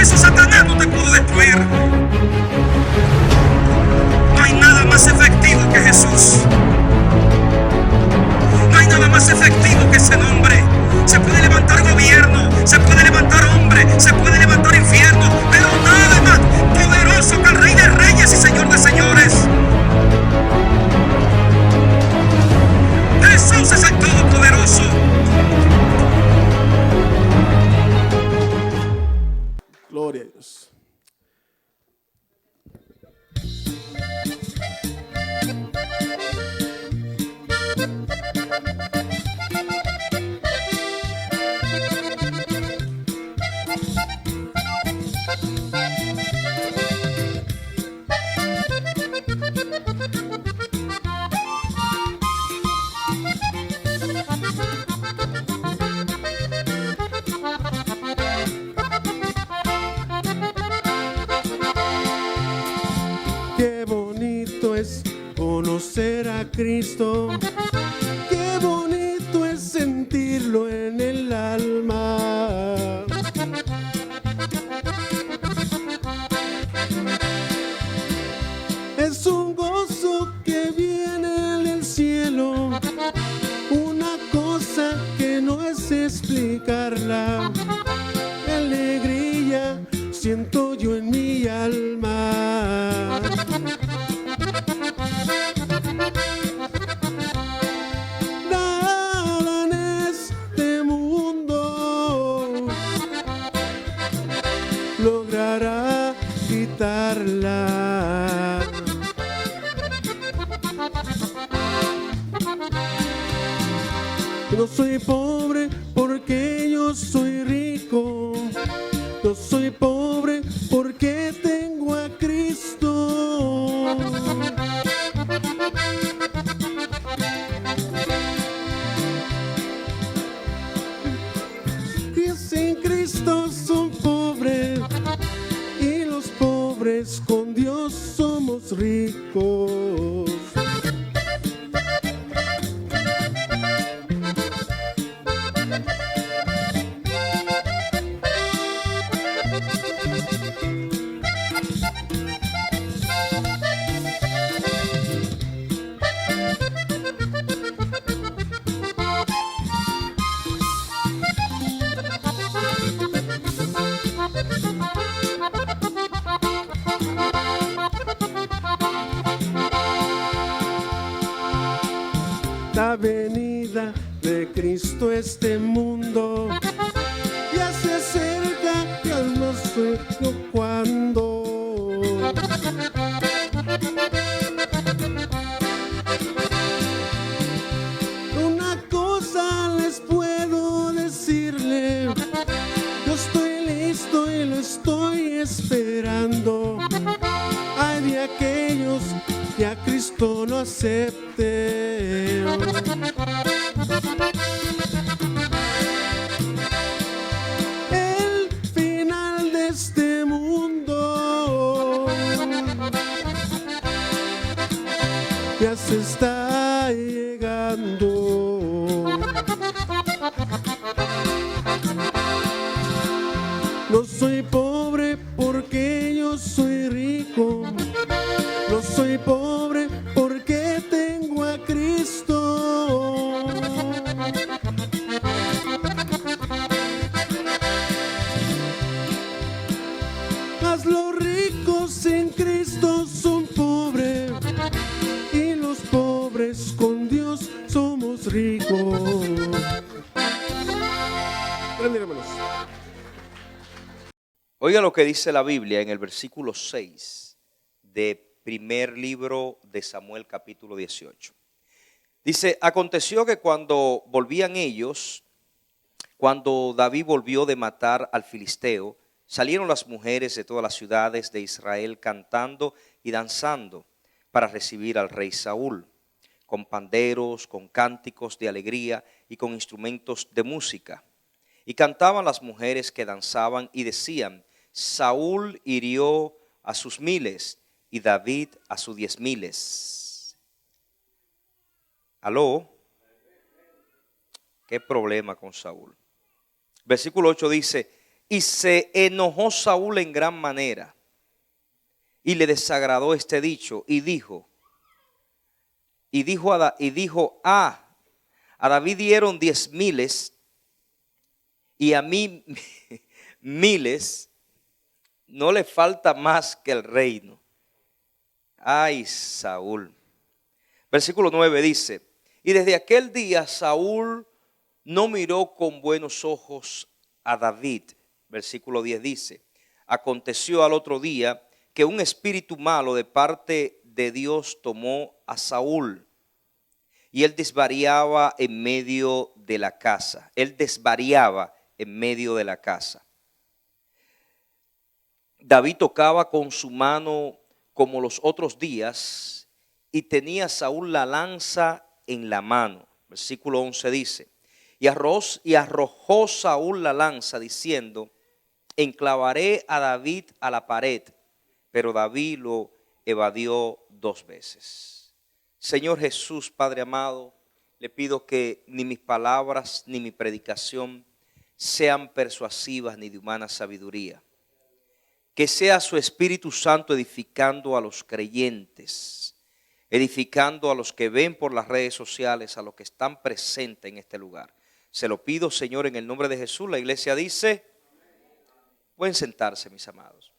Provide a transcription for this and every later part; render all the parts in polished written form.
eso Satanás no te pudo destruir. No hay nada más efectivo que Jesús. No hay nada más efectivo que ese nombre. Se puede levantar gobierno, se puede levantar hombre, se puede levantar infierno, pero nada más poderoso que el Rey de Reyes y Señor de Señores. Jesús es el Todopoderoso. Gloria a Dios. Qué bonito es conocer a Cristo. Qué bonito es sentirlo en el alma. Es un gozo que viene del cielo, una cosa que no es explicarla. Qué alegría siento yo en mi alma. Nada en este mundo logrará quitarla. No soy pobre porque yo soy rico. No soy pobre porque tengo a Cristo. Y sin Cristo son pobres, y los pobres con Dios somos ricos. La venida de Cristo a este mundo ya se acerca, yo no sé cuándo. Una cosa les puedo decirle, yo estoy listo y lo estoy esperando. Hay de aquellos que a Cristo no acepten. El final de este mundo ya se está llegando. No soy pobre porque yo soy rico. No soy pobre porque tengo a Cristo. Mas los ricos en Cristo son pobres, y los pobres con Dios somos ricos. Hermanos. Oiga lo que dice la Biblia en el versículo 6 de primer libro de Samuel, capítulo 18. Dice: aconteció que cuando volvían ellos, cuando David volvió de matar al filisteo, salieron las mujeres de todas las ciudades de Israel cantando y danzando para recibir al rey Saúl, con panderos, con cánticos de alegría y con instrumentos de música. Y cantaban las mujeres que danzaban y decían: Saúl hirió a sus 1000 y David a sus 10,000. ¿Aló? ¿Qué problema con Saúl? Versículo 8 dice: Y se enojó Saúl en gran manera y le desagradó este dicho y dijo, a David dieron 10,000 y a mí miles, no le falta más que el reino. Ay, Saúl. Versículo 9 dice, y desde aquel día Saúl no miró con buenos ojos a David. Versículo 10 dice, aconteció al otro día que un espíritu malo de parte de Dios tomó a Saúl y él desvariaba en medio de la casa. Él desvariaba en medio de la casa. David tocaba con su mano como los otros días y tenía Saúl la lanza en la mano. Versículo 11 dice, y arrojó Saúl la lanza diciendo, enclavaré a David a la pared, pero David lo evadió 2 veces. Señor Jesús, Padre amado, le pido que ni mis palabras ni mi predicación sean persuasivas ni de humana sabiduría. Que sea su Espíritu Santo edificando a los creyentes, edificando a los que ven por las redes sociales, a los que están presentes en este lugar. Se lo pido, Señor, en el nombre de Jesús. La iglesia dice, pueden sentarse, mis amados.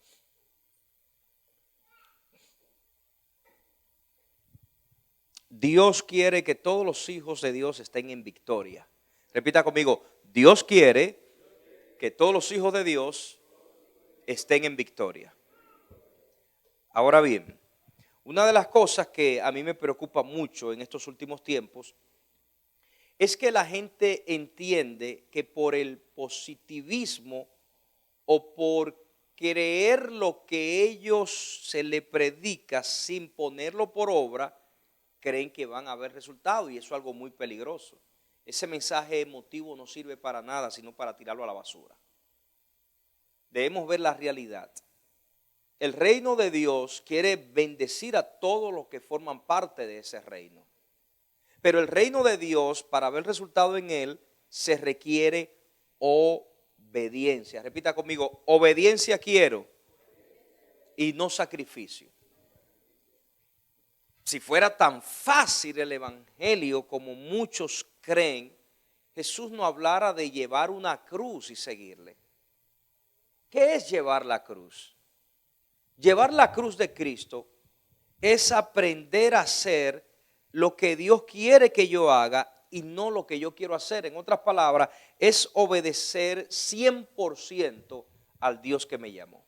Dios quiere que todos los hijos de Dios estén en victoria. Repita conmigo, Dios quiere que todos los hijos de Dios estén en victoria. Ahora bien, una de las cosas que a mí me preocupa mucho en estos últimos tiempos es que la gente entiende que por el positivismo o por creer lo que ellos se le predica sin ponerlo por obra, creen que van a haber resultados, y eso es algo muy peligroso. Ese mensaje emotivo no sirve para nada, sino para tirarlo a la basura. Debemos ver la realidad. El reino de Dios quiere bendecir a todos los que forman parte de ese reino. Pero el reino de Dios, para ver resultado en él, se requiere obediencia. Repita conmigo, obediencia quiero y no sacrificio. Si fuera tan fácil el evangelio como muchos creen, Jesús no hablara de llevar una cruz y seguirle. ¿Qué es llevar la cruz? Llevar la cruz de Cristo es aprender a hacer lo que Dios quiere que yo haga y no lo que yo quiero hacer. En otras palabras, es obedecer 100% al Dios que me llamó.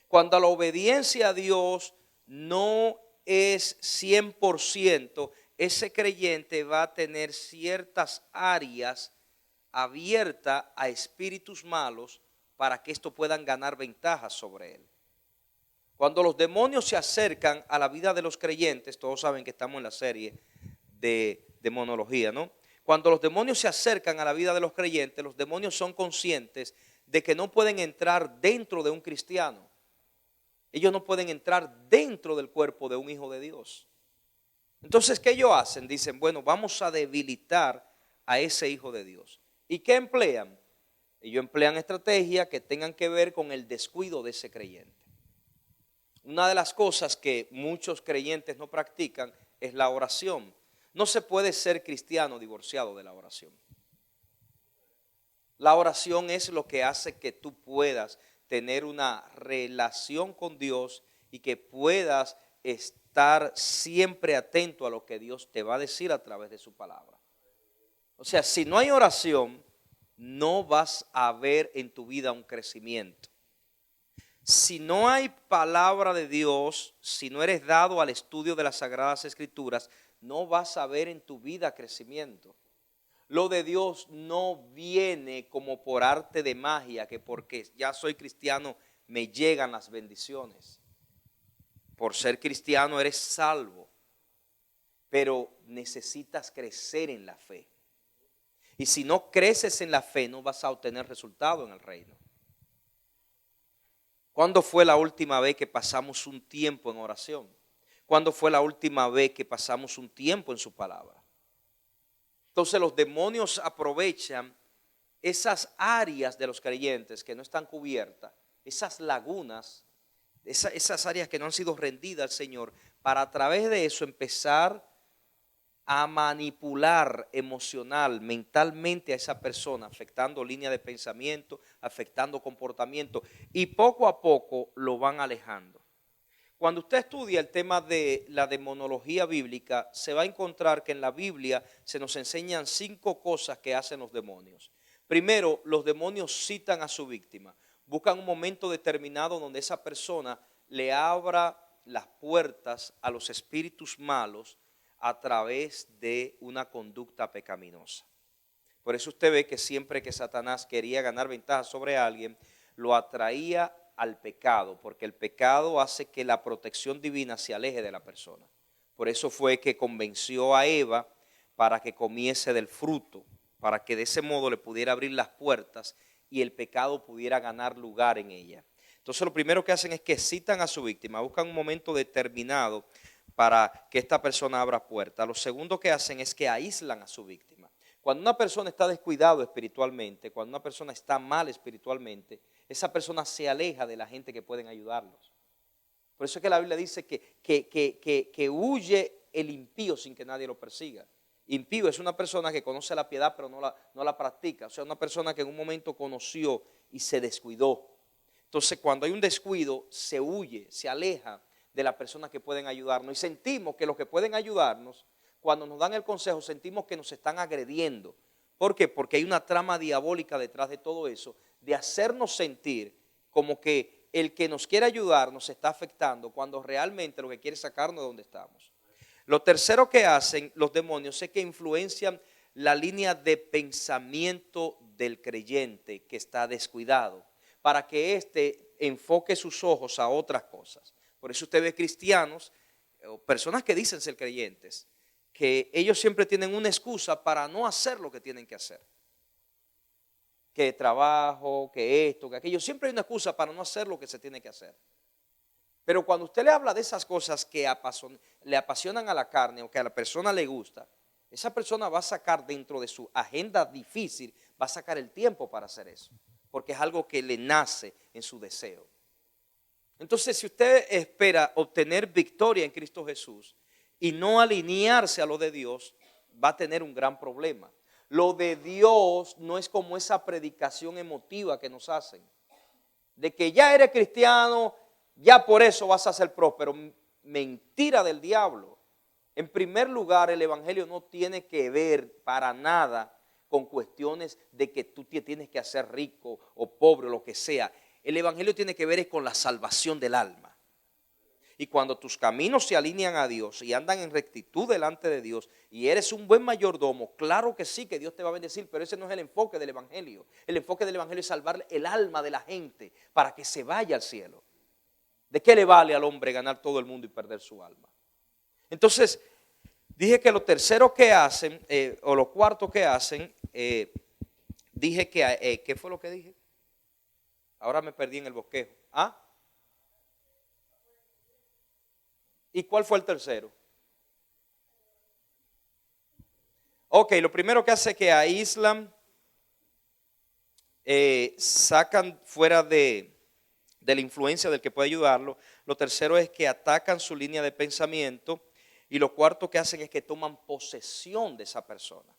Cuando la obediencia a Dios no es 100%, ese creyente va a tener ciertas áreas abiertas a espíritus malos para que estos puedan ganar ventajas sobre él. Cuando los demonios se acercan a la vida de los creyentes, todos saben que estamos en la serie de demonología, ¿no? Cuando los demonios se acercan a la vida de los creyentes, los demonios son conscientes de que no pueden entrar dentro de un cristiano. Ellos no pueden entrar dentro del cuerpo de un hijo de Dios. Entonces, ¿qué ellos hacen? Dicen, bueno, vamos a debilitar a ese hijo de Dios. ¿Y qué emplean? Ellos emplean estrategias que tengan que ver con el descuido de ese creyente. Una de las cosas que muchos creyentes no practican es la oración. No se puede ser cristiano divorciado de la oración. La oración es lo que hace que tú puedas tener una relación con Dios y que puedas estar siempre atento a lo que Dios te va a decir a través de su palabra. O sea, si no hay oración, no vas a ver en tu vida un crecimiento. Si no hay palabra de Dios, si no eres dado al estudio de las Sagradas Escrituras, no vas a ver en tu vida crecimiento. Lo de Dios no viene como por arte de magia, que porque ya soy cristiano me llegan las bendiciones. Por ser cristiano eres salvo, pero necesitas crecer en la fe. Y si no creces en la fe, no vas a obtener resultado en el reino. ¿Cuándo fue la última vez que pasamos un tiempo en oración? ¿Cuándo fue la última vez que pasamos un tiempo en su palabra? Entonces los demonios aprovechan esas áreas de los creyentes que no están cubiertas, esas lagunas, esas áreas que no han sido rendidas al Señor, para a través de eso empezar a manipular emocional, mentalmente a esa persona, afectando línea de pensamiento, afectando comportamiento, y poco a poco lo van alejando. Cuando usted estudia el tema de la demonología bíblica, se va a encontrar que en la Biblia se nos enseñan 5 cosas que hacen los demonios. Primero, los demonios citan a su víctima, buscan un momento determinado donde esa persona le abra las puertas a los espíritus malos a través de una conducta pecaminosa. Por eso usted ve que siempre que Satanás quería ganar ventaja sobre alguien, lo atraía al pecado, porque el pecado hace que la protección divina se aleje de la persona. Por eso fue que convenció a Eva para que comiese del fruto, para que de ese modo le pudiera abrir las puertas y el pecado pudiera ganar lugar en ella. Entonces lo primero que hacen es que citan a su víctima, buscan un momento determinado para que esta persona abra puerta. Lo segundo que hacen es que aíslan a su víctima. Cuando una persona está descuidado espiritualmente, cuando una persona está mal espiritualmente, esa persona se aleja de la gente que pueden ayudarlos. Por eso es que la Biblia dice que huye el impío sin que nadie lo persiga. Impío es una persona que conoce la piedad pero no la practica. O sea, una persona que en un momento conoció y se descuidó. Entonces, cuando hay un descuido, se huye, se aleja de las personas que pueden ayudarnos. Y sentimos que los que pueden ayudarnos, cuando nos dan el consejo, sentimos que nos están agrediendo. ¿Por qué? Porque hay una trama diabólica detrás de todo eso, de hacernos sentir como que el que nos quiere ayudar nos está afectando, cuando realmente lo que quiere es sacarnos de donde estamos. Lo tercero que hacen los demonios es que influencian la línea de pensamiento del creyente que está descuidado, para que éste enfoque sus ojos a otras cosas. Por eso usted ve cristianos, o personas que dicen ser creyentes, que ellos siempre tienen una excusa para no hacer lo que tienen que hacer. Que trabajo, que esto, que aquello. Siempre hay una excusa para no hacer lo que se tiene que hacer. Pero cuando usted le habla de esas cosas que le apasionan a la carne o que a la persona le gusta, esa persona va a sacar dentro de su agenda difícil, va a sacar el tiempo para hacer eso. Porque es algo que le nace en su deseo. Entonces, si usted espera obtener victoria en Cristo Jesús y no alinearse a lo de Dios, va a tener un gran problema. Lo de Dios no es como esa predicación emotiva que nos hacen, de que ya eres cristiano, ya por eso vas a ser próspero. Mentira del diablo. En primer lugar, el evangelio no tiene que ver para nada con cuestiones de que tú te tienes que hacer rico o pobre o lo que sea. El evangelio tiene que ver con la salvación del alma. Y cuando tus caminos se alinean a Dios y andan en rectitud delante de Dios y eres un buen mayordomo, claro que sí, que Dios te va a bendecir, pero ese no es el enfoque del evangelio. El enfoque del evangelio es salvar el alma de la gente para que se vaya al cielo. ¿De qué le vale al hombre ganar todo el mundo y perder su alma? Entonces, dije que lo tercero que hacen, o lo cuarto que hacen, dije que, ¿qué fue lo que dije? Ahora me perdí en el bosquejo. ¿Ah? ¿Y cuál fue el tercero? Ok, lo primero que hace es que aíslan, sacan fuera de la influencia del que puede ayudarlo. Lo tercero es que atacan su línea de pensamiento. Y lo cuarto que hacen es que toman posesión de esa persona.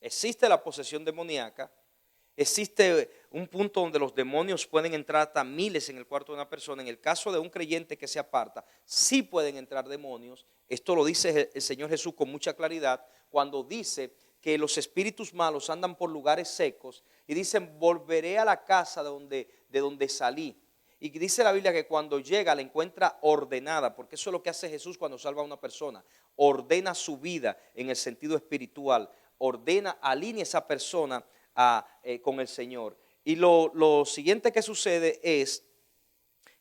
Existe la posesión demoníaca. Existe un punto donde los demonios pueden entrar hasta miles en el cuarto de una persona. En el caso de un creyente que se aparta, sí pueden entrar demonios. Esto lo dice el Señor Jesús con mucha claridad cuando dice que los espíritus malos andan por lugares secos y dicen, volveré a la casa de donde salí. Y dice la Biblia que cuando llega la encuentra ordenada, porque eso es lo que hace Jesús cuando salva a una persona. Ordena su vida en el sentido espiritual, alinea esa persona con el Señor. Y lo siguiente que sucede es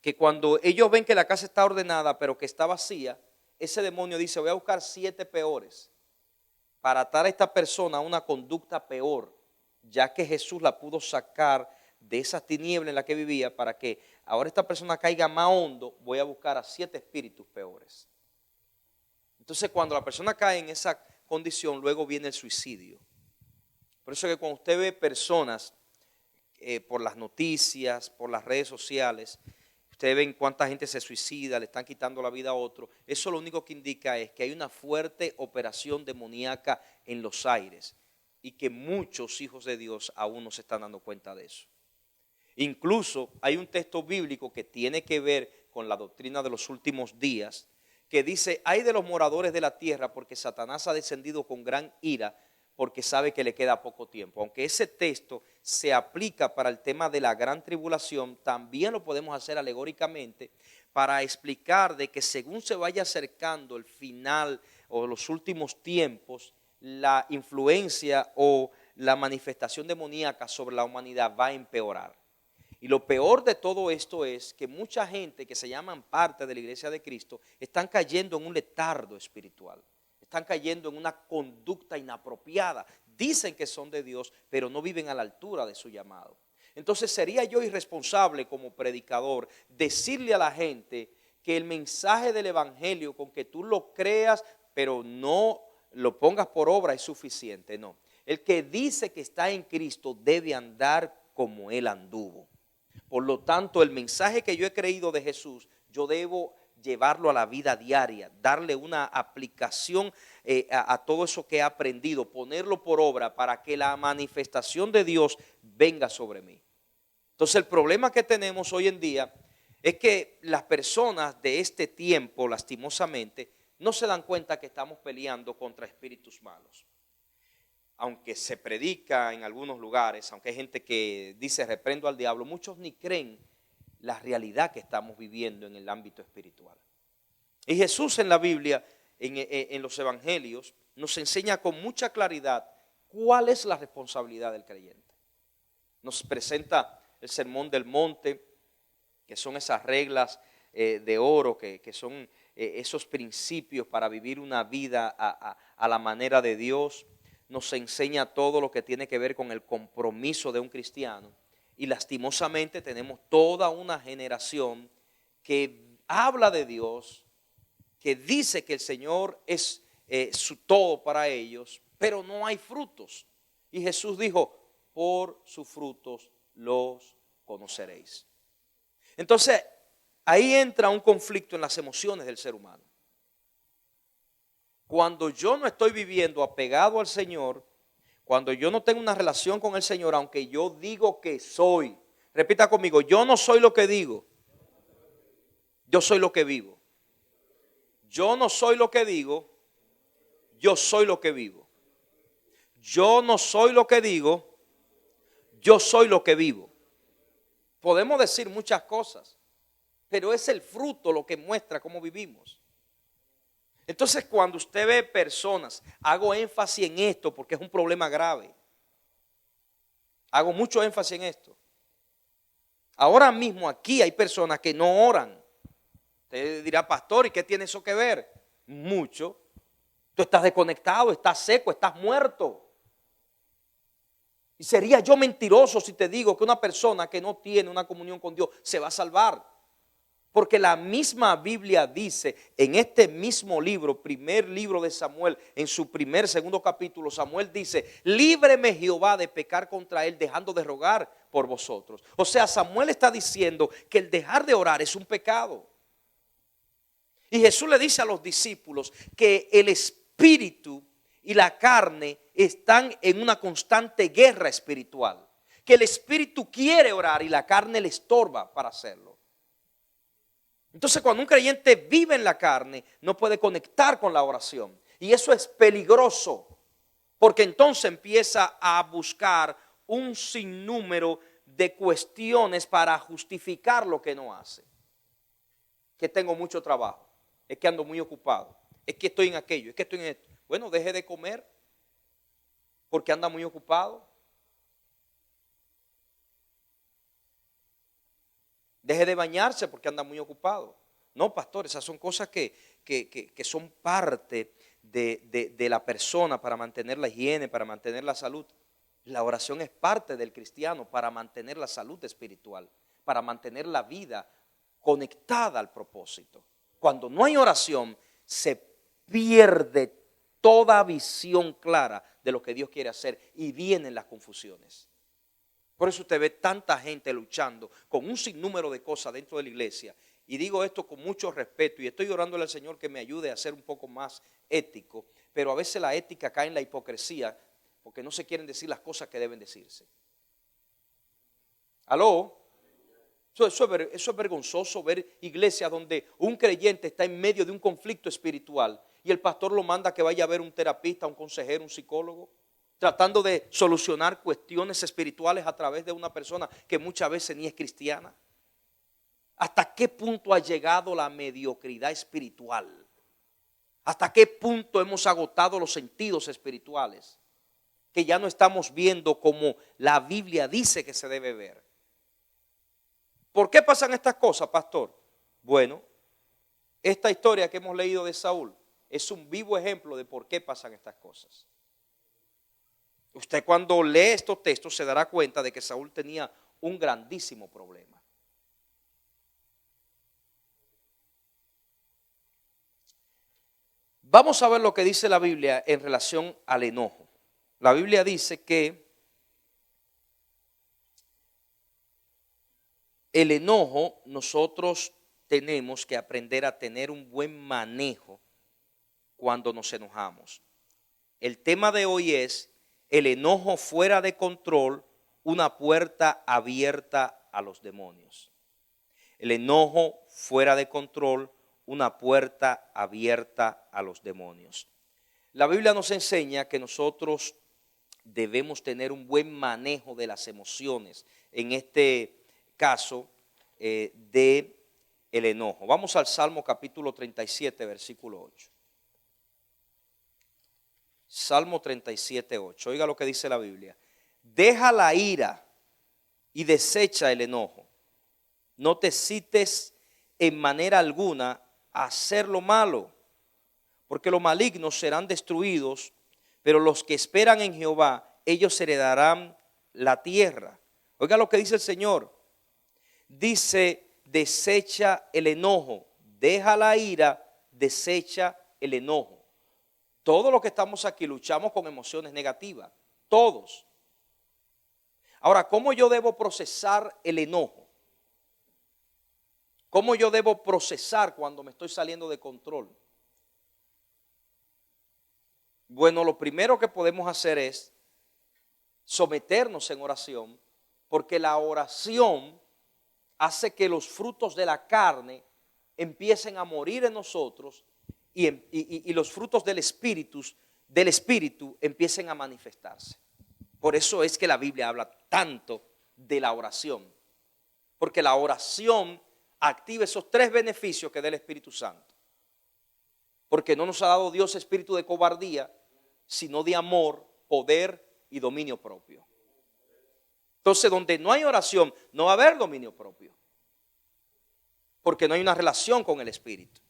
que cuando ellos ven que la casa está ordenada pero que está vacía, ese demonio dice, voy a buscar 7 peores para atar a esta persona a una conducta peor, ya que Jesús la pudo sacar de esa tiniebla en la que vivía, para que ahora esta persona caiga más hondo, voy a buscar a 7 espíritus peores. Entonces cuando la persona cae en esa condición, luego viene el suicidio. Por eso que cuando usted ve personas por las noticias, por las redes sociales, ustedes ven cuánta gente se suicida, le están quitando la vida a otro. Eso lo único que indica es que hay una fuerte operación demoníaca en los aires y que muchos hijos de Dios aún no se están dando cuenta de eso. Incluso hay un texto bíblico que tiene que ver con la doctrina de los últimos días, que dice: ay de los moradores de la tierra, porque Satanás ha descendido con gran ira, porque sabe que le queda poco tiempo. Aunque ese texto se aplica para el tema de la gran tribulación, también lo podemos hacer alegóricamente para explicar de que según se vaya acercando el final o los últimos tiempos, la influencia o la manifestación demoníaca sobre la humanidad va a empeorar. Y lo peor de todo esto es que mucha gente que se llaman parte de la iglesia de Cristo están cayendo en un letargo espiritual. Están cayendo en una conducta inapropiada. Dicen que son de Dios, pero no viven a la altura de su llamado. Entonces sería yo irresponsable como predicador decirle a la gente que el mensaje del evangelio, con que tú lo creas, pero no lo pongas por obra, es suficiente. No. El que dice que está en Cristo debe andar como Él anduvo. Por lo tanto, el mensaje que yo he creído de Jesús, yo debo llevarlo a la vida diaria, darle una aplicación a todo eso que he aprendido, ponerlo por obra para que la manifestación de Dios venga sobre mí. Entonces el problema que tenemos hoy en día es que las personas de este tiempo, lastimosamente, no se dan cuenta que estamos peleando contra espíritus malos. Aunque se predica en algunos lugares, aunque hay gente que dice reprendo al diablo, muchos ni creen la realidad que estamos viviendo en el ámbito espiritual. Y Jesús en la Biblia, en los evangelios, nos enseña con mucha claridad cuál es la responsabilidad del creyente. Nos presenta el sermón del monte, que son esas reglas de oro, que son esos principios para vivir una vida a la manera de Dios. Nos enseña todo lo que tiene que ver con el compromiso de un cristiano. Y lastimosamente tenemos toda una generación que habla de Dios, que dice que el Señor es su todo para ellos, pero no hay frutos. Y Jesús dijo: por sus frutos los conoceréis. Entonces, ahí entra un conflicto en las emociones del ser humano. Cuando yo no estoy viviendo apegado al Señor, cuando yo no tengo una relación con el Señor, aunque yo digo que soy, repita conmigo: yo no soy lo que digo, yo soy lo que vivo. Yo no soy lo que digo, yo soy lo que vivo. Yo no soy lo que digo, yo soy lo que vivo. Podemos decir muchas cosas, pero es el fruto lo que muestra cómo vivimos. Entonces, cuando usted ve personas, hago énfasis en esto porque es un problema grave. Hago mucho énfasis en esto. Ahora mismo aquí hay personas que no oran. Usted dirá: pastor, ¿y qué tiene eso que ver? Mucho. Tú estás desconectado, estás seco, estás muerto. Y sería yo mentiroso si te digo que una persona que no tiene una comunión con Dios se va a salvar. Porque la misma Biblia dice en este mismo libro, primer libro de Samuel, en su segundo capítulo, Samuel dice: líbreme Jehová de pecar contra él, dejando de rogar por vosotros. O sea, Samuel está diciendo que el dejar de orar es un pecado. Y Jesús le dice a los discípulos que el espíritu y la carne están en una constante guerra espiritual. Que el espíritu quiere orar y la carne le estorba para hacerlo. Entonces, cuando un creyente vive en la carne, no puede conectar con la oración. Y eso es peligroso, porque entonces empieza a buscar un sinnúmero de cuestiones para justificar lo que no hace. Que tengo mucho trabajo, es que ando muy ocupado, es que estoy en aquello, es que estoy en esto. Bueno, deje de comer porque anda muy ocupado. Deje de bañarse porque anda muy ocupado. No, pastor, esas son cosas que son parte de la persona para mantener la higiene, para mantener la salud. La oración es parte del cristiano para mantener la salud espiritual, para mantener la vida conectada al propósito. Cuando no hay oración, se pierde toda visión clara de lo que Dios quiere hacer y vienen las confusiones. Por eso usted ve tanta gente luchando con un sinnúmero de cosas dentro de la iglesia. Y digo esto con mucho respeto y estoy orándole al Señor que me ayude a ser un poco más ético. Pero a veces la ética cae en la hipocresía porque no se quieren decir las cosas que deben decirse. ¿Aló? Eso es vergonzoso ver iglesias donde un creyente está en medio de un conflicto espiritual y el pastor lo manda a que vaya a ver un terapista, un consejero, un psicólogo, tratando de solucionar cuestiones espirituales a través de una persona que muchas veces ni es cristiana. ¿Hasta qué punto ha llegado la mediocridad espiritual? ¿Hasta qué punto hemos agotado los sentidos espirituales? Que ya no estamos viendo como la Biblia dice que se debe ver. ¿Por qué pasan estas cosas, pastor? Bueno, esta historia que hemos leído de Saúl es un vivo ejemplo de por qué pasan estas cosas. Usted cuando lee estos textos se dará cuenta de que Saúl tenía un grandísimo problema. Vamos a ver lo que dice la Biblia en relación al enojo. La Biblia dice que el enojo nosotros tenemos que aprender a tener un buen manejo cuando nos enojamos. El tema de hoy es el enojo fuera de control, una puerta abierta a los demonios. El enojo fuera de control, una puerta abierta a los demonios. La Biblia nos enseña que nosotros debemos tener un buen manejo de las emociones. En este caso de el enojo. Vamos al Salmo capítulo 37, versículo 8. Salmo 37, 8. Oiga lo que dice la Biblia. Deja la ira y desecha el enojo. No te excites en manera alguna a hacer lo malo, porque los malignos serán destruidos, pero los que esperan en Jehová, ellos heredarán la tierra. Oiga lo que dice el Señor. Dice, desecha el enojo, deja la ira, desecha el enojo. Todos los que estamos aquí luchamos con emociones negativas, todos. Ahora, ¿cómo yo debo procesar el enojo? ¿Cómo yo debo procesar cuando me estoy saliendo de control? Bueno, lo primero que podemos hacer es someternos en oración, porque la oración hace que los frutos de la carne empiecen a morir en nosotros y los frutos del espíritu empiecen a manifestarse. Por eso es que la Biblia habla tanto de la oración, porque la oración activa esos tres beneficios que da el Espíritu Santo. Porque no nos ha dado Dios espíritu de cobardía, sino de amor, poder y dominio propio. Entonces, donde no hay oración, no va a haber dominio propio, porque no hay una relación con el Espíritu.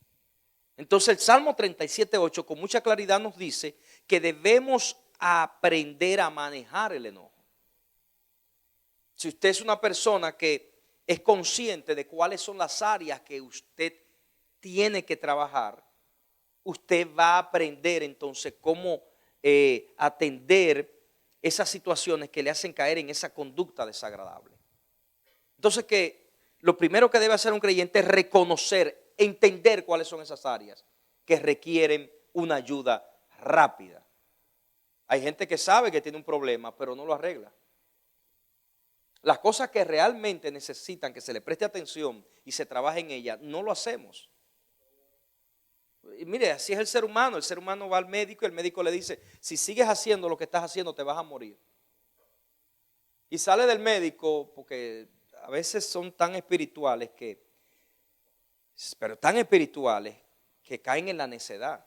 Entonces, el Salmo 37:8 con mucha claridad nos dice que debemos aprender a manejar el enojo. Si usted es una persona que es consciente de cuáles son las áreas que usted tiene que trabajar, usted va a aprender entonces cómo atender esas situaciones que le hacen caer en esa conducta desagradable. Entonces, que lo primero que debe hacer un creyente es reconocer, entender cuáles son esas áreas que requieren una ayuda rápida. Hay gente que sabe que tiene un problema, pero no lo arregla. Las cosas que realmente necesitan que se le preste atención y se trabaje en ellas, no lo hacemos. Y mire, así es el ser humano va al médico y el médico le dice, si sigues haciendo lo que estás haciendo te vas a morir. Y sale del médico porque a veces son tan espirituales que caen en la necedad,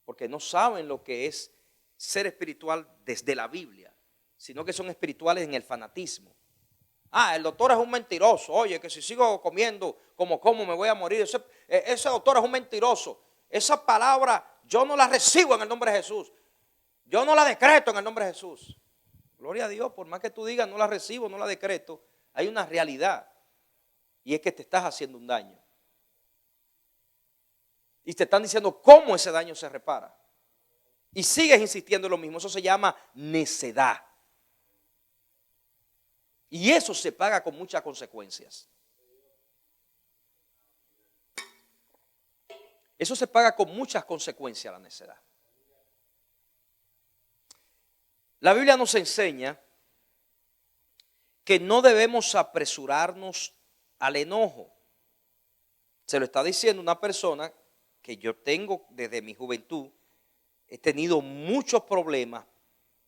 porque no saben lo que es ser espiritual desde la Biblia, sino que son espirituales en el fanatismo. El doctor es un mentiroso. Oye, que si sigo comiendo como me voy a morir. Ese doctor es un mentiroso. Esa palabra yo no la recibo en el nombre de Jesús. Yo no la decreto en el nombre de Jesús. Gloria a Dios, por más que tú digas no la recibo, no la decreto, hay una realidad. Y es que te estás haciendo un daño. Y te están diciendo cómo ese daño se repara. y sigues insistiendo en lo mismo, eso se llama necedad. Y eso se paga con muchas consecuencias. Eso se paga con muchas consecuencias, la necedad. La Biblia nos enseña que no debemos apresurarnos al enojo. Se lo está diciendo una persona que yo tengo desde mi juventud. He tenido muchos problemas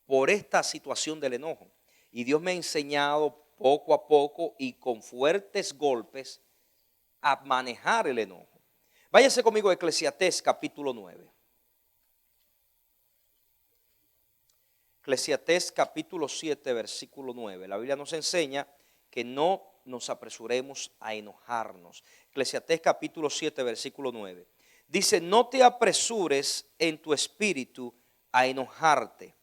por esta situación del enojo. Y Dios me ha enseñado poco a poco y con fuertes golpes a manejar el enojo. Váyase conmigo a Eclesiastés capítulo 9. Eclesiastés capítulo 7 versículo 9. La Biblia nos enseña que no nos apresuremos a enojarnos. Eclesiastés capítulo 7 versículo 9. Dice, no te apresures en tu espíritu a enojarte,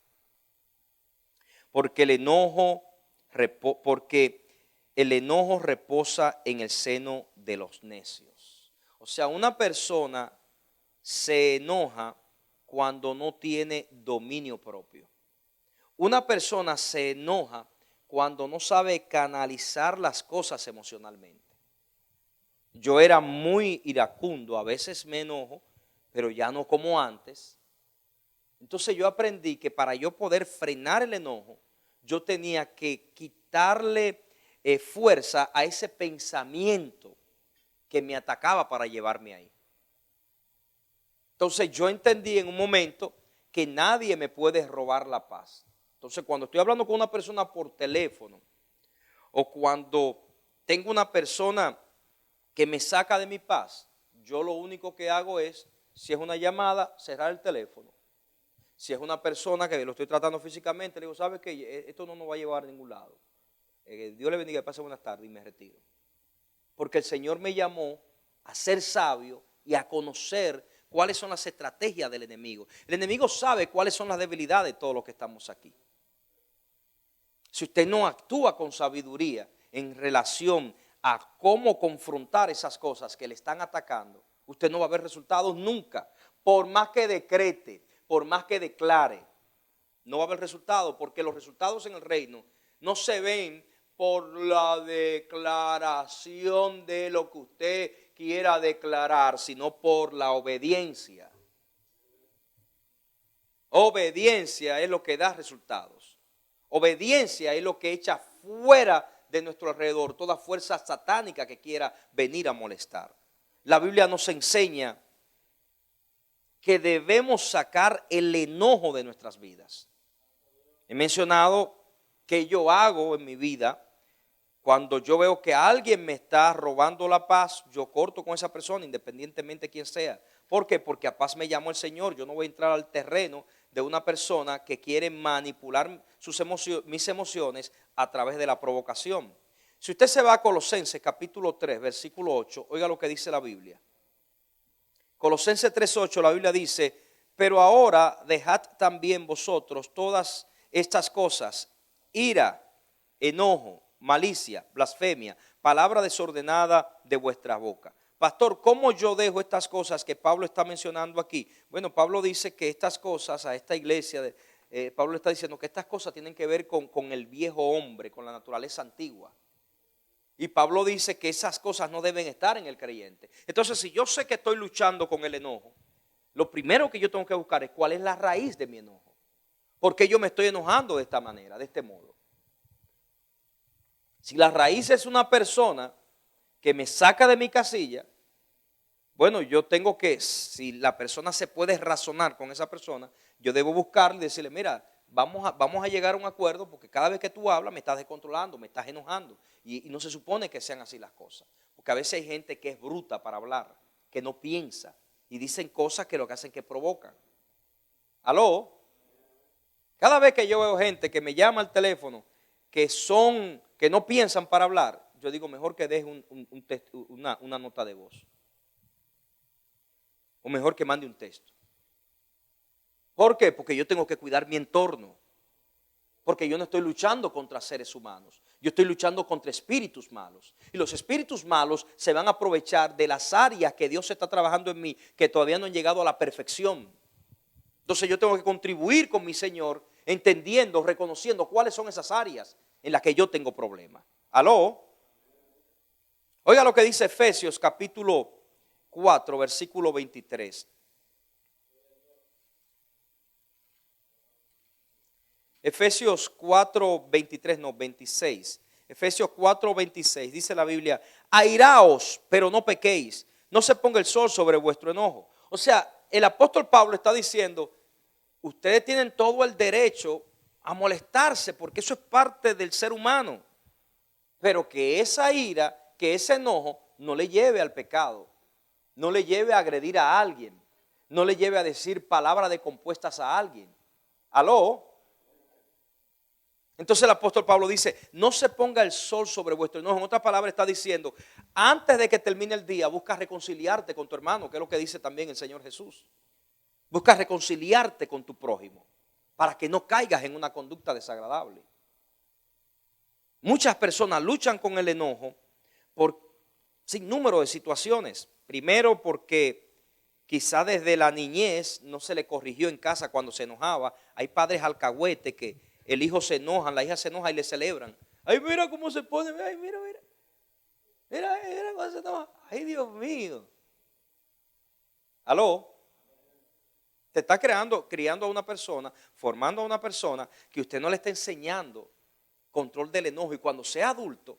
porque el enojo reposa en el seno de los necios. O sea, una persona se enoja cuando no tiene dominio propio. Una persona se enoja cuando no sabe canalizar las cosas emocionalmente. Yo era muy iracundo, a veces me enojo, pero ya no como antes. Entonces yo aprendí que para yo poder frenar el enojo, yo tenía que quitarle fuerza a ese pensamiento que me atacaba para llevarme ahí. Entonces yo entendí en un momento que nadie me puede robar la paz. Entonces cuando estoy hablando con una persona por teléfono o cuando tengo una persona que me saca de mi paz, yo lo único que hago es, si es una llamada, cerrar el teléfono. Si es una persona que lo estoy tratando físicamente, le digo, ¿sabes qué? Esto no nos va a llevar a ningún lado. Dios le bendiga, pase buenas tardes y me retiro. Porque el Señor me llamó a ser sabio y a conocer cuáles son las estrategias del enemigo. El enemigo sabe cuáles son las debilidades de todos los que estamos aquí. Si usted no actúa con sabiduría en relación a cómo confrontar esas cosas que le están atacando, usted no va a ver resultados nunca. Por más que decrete, por más que declare, no va a haber resultados, porque los resultados en el reino no se ven por la declaración de lo que usted quiera declarar, sino por la obediencia. Obediencia es lo que da resultados. Obediencia es lo que echa fuera de nuestro alrededor toda fuerza satánica que quiera venir a molestar. La Biblia nos enseña que debemos sacar el enojo de nuestras vidas. He mencionado que yo hago en mi vida cuando yo veo que alguien me está robando la paz, yo corto con esa persona independientemente de quién sea. ¿Por qué? Porque a paz me llamó el Señor. Yo no voy a entrar al terreno de una persona que quiere manipular mis emociones a través de la provocación. Si usted se va a Colosenses capítulo 3, versículo 8, oiga lo que dice la Biblia. Colosenses 3:8, la Biblia dice, pero ahora dejad también vosotros todas estas cosas, ira, enojo, malicia, blasfemia, palabra desordenada de vuestra boca. Pastor, ¿cómo yo dejo estas cosas que Pablo está mencionando aquí? Bueno, Pablo dice que estas cosas a esta iglesia, Pablo está diciendo que estas cosas tienen que ver con el viejo hombre, con la naturaleza antigua. Y Pablo dice que esas cosas no deben estar en el creyente. Entonces, si yo sé que estoy luchando con el enojo, lo primero que yo tengo que buscar es cuál es la raíz de mi enojo. ¿Por qué yo me estoy enojando de esta manera, de este modo? Si la raíz es una persona que me saca de mi casilla, bueno, yo tengo que, si la persona se puede razonar con esa persona, yo debo buscarle y decirle, mira, vamos a llegar a un acuerdo porque cada vez que tú hablas me estás descontrolando, me estás enojando. Y no se supone que sean así las cosas. Porque a veces hay gente que es bruta para hablar, que no piensa y dicen cosas que lo que hacen es que provocan. ¿Aló? Cada vez que yo veo gente que me llama al teléfono que no piensan para hablar, yo digo mejor que deje una nota de voz. O mejor que mande un texto. ¿Por qué? Porque yo tengo que cuidar mi entorno. Porque yo no estoy luchando contra seres humanos. Yo estoy luchando contra espíritus malos. Y los espíritus malos se van a aprovechar de las áreas que Dios está trabajando en mí, que todavía no han llegado a la perfección. Entonces yo tengo que contribuir con mi Señor, entendiendo, reconociendo cuáles son esas áreas en las que yo tengo problemas. ¿Aló? Oiga lo que dice Efesios capítulo 4, versículo 23. Efesios 4, 23, no, 26. Efesios 4, 26, dice la Biblia: airaos, pero no pequéis, no se ponga el sol sobre vuestro enojo. O sea, el apóstol Pablo está diciendo, ustedes tienen todo el derecho a molestarse, porque eso es parte del ser humano, pero que esa ira, que ese enojo no le lleve al pecado, no le lleve a agredir a alguien, no le lleve a decir palabras descompuestas a alguien. ¿Aló? Entonces el apóstol Pablo dice, no se ponga el sol sobre vuestro enojo. En otras palabras está diciendo, antes de que termine el día, busca reconciliarte con tu hermano, que es lo que dice también el Señor Jesús. Busca reconciliarte con tu prójimo, para que no caigas en una conducta desagradable. Muchas personas luchan con el enojo por sin número de situaciones. Primero porque quizá desde la niñez no se le corrigió en casa cuando se enojaba. Hay padres alcahuetes que el hijo se enoja, la hija se enoja y le celebran. Ay, mira cómo se pone, ay, mira, mira. Mira cómo se enoja. Ay, Dios mío. ¿Aló? Te está criando a una persona, formando a una persona que usted no le está enseñando control del enojo, y cuando sea adulto,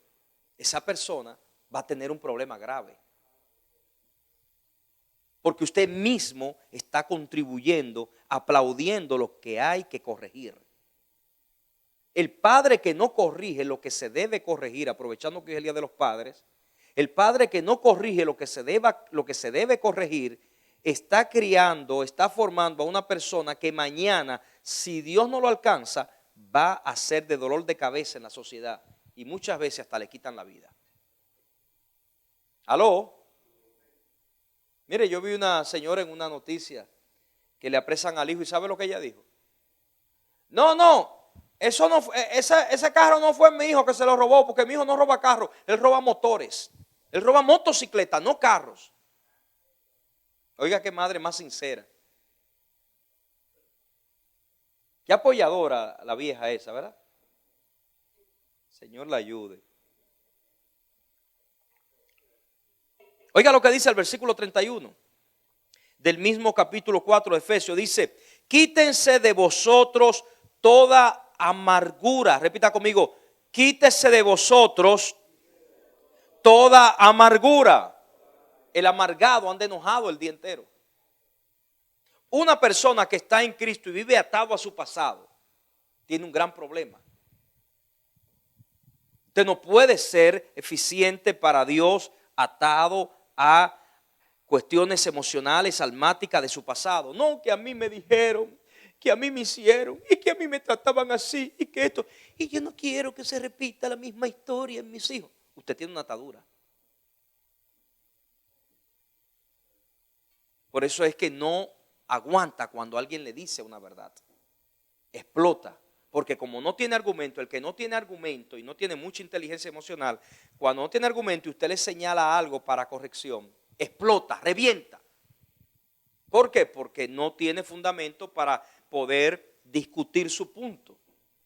esa persona va a tener un problema grave. Porque usted mismo está contribuyendo, aplaudiendo lo que hay que corregir. El padre que no corrige lo que se debe corregir, aprovechando que es el Día de los Padres, el padre que no corrige lo que se debe corregir, está criando, está formando a una persona que mañana, si Dios no lo alcanza, va a ser de dolor de cabeza en la sociedad, y muchas veces hasta le quitan la vida. ¿Aló? Mire, yo vi una señora en una noticia que le apresan al hijo, y ¿sabe lo que ella dijo? No, eso no fue, ese carro no fue mi hijo que se lo robó, porque mi hijo no roba carros, él roba motores, él roba motocicletas, no carros. Oiga qué madre más sincera. Qué apoyadora la vieja esa, ¿verdad? Señor la ayude. Oiga lo que dice el versículo 31 del mismo capítulo 4 de Efesios. Dice, quítense de vosotros toda amargura. Repita conmigo, quítese de vosotros toda amargura. El amargado anda enojado el día entero. Una persona que está en Cristo y vive atado a su pasado tiene un gran problema. Usted no puede ser eficiente para Dios atado a cuestiones emocionales, almáticas de su pasado. No, que a mí me dijeron, que a mí me hicieron, y que a mí me trataban así, y que esto. Y yo no quiero que se repita la misma historia en mis hijos. Usted tiene una atadura. Por eso es que no aguanta cuando alguien le dice una verdad. Explota. Porque como no tiene argumento, el que no tiene argumento y no tiene mucha inteligencia emocional, cuando no tiene argumento y usted le señala algo para corrección, explota, revienta. ¿Por qué? Porque no tiene fundamento para poder discutir su punto.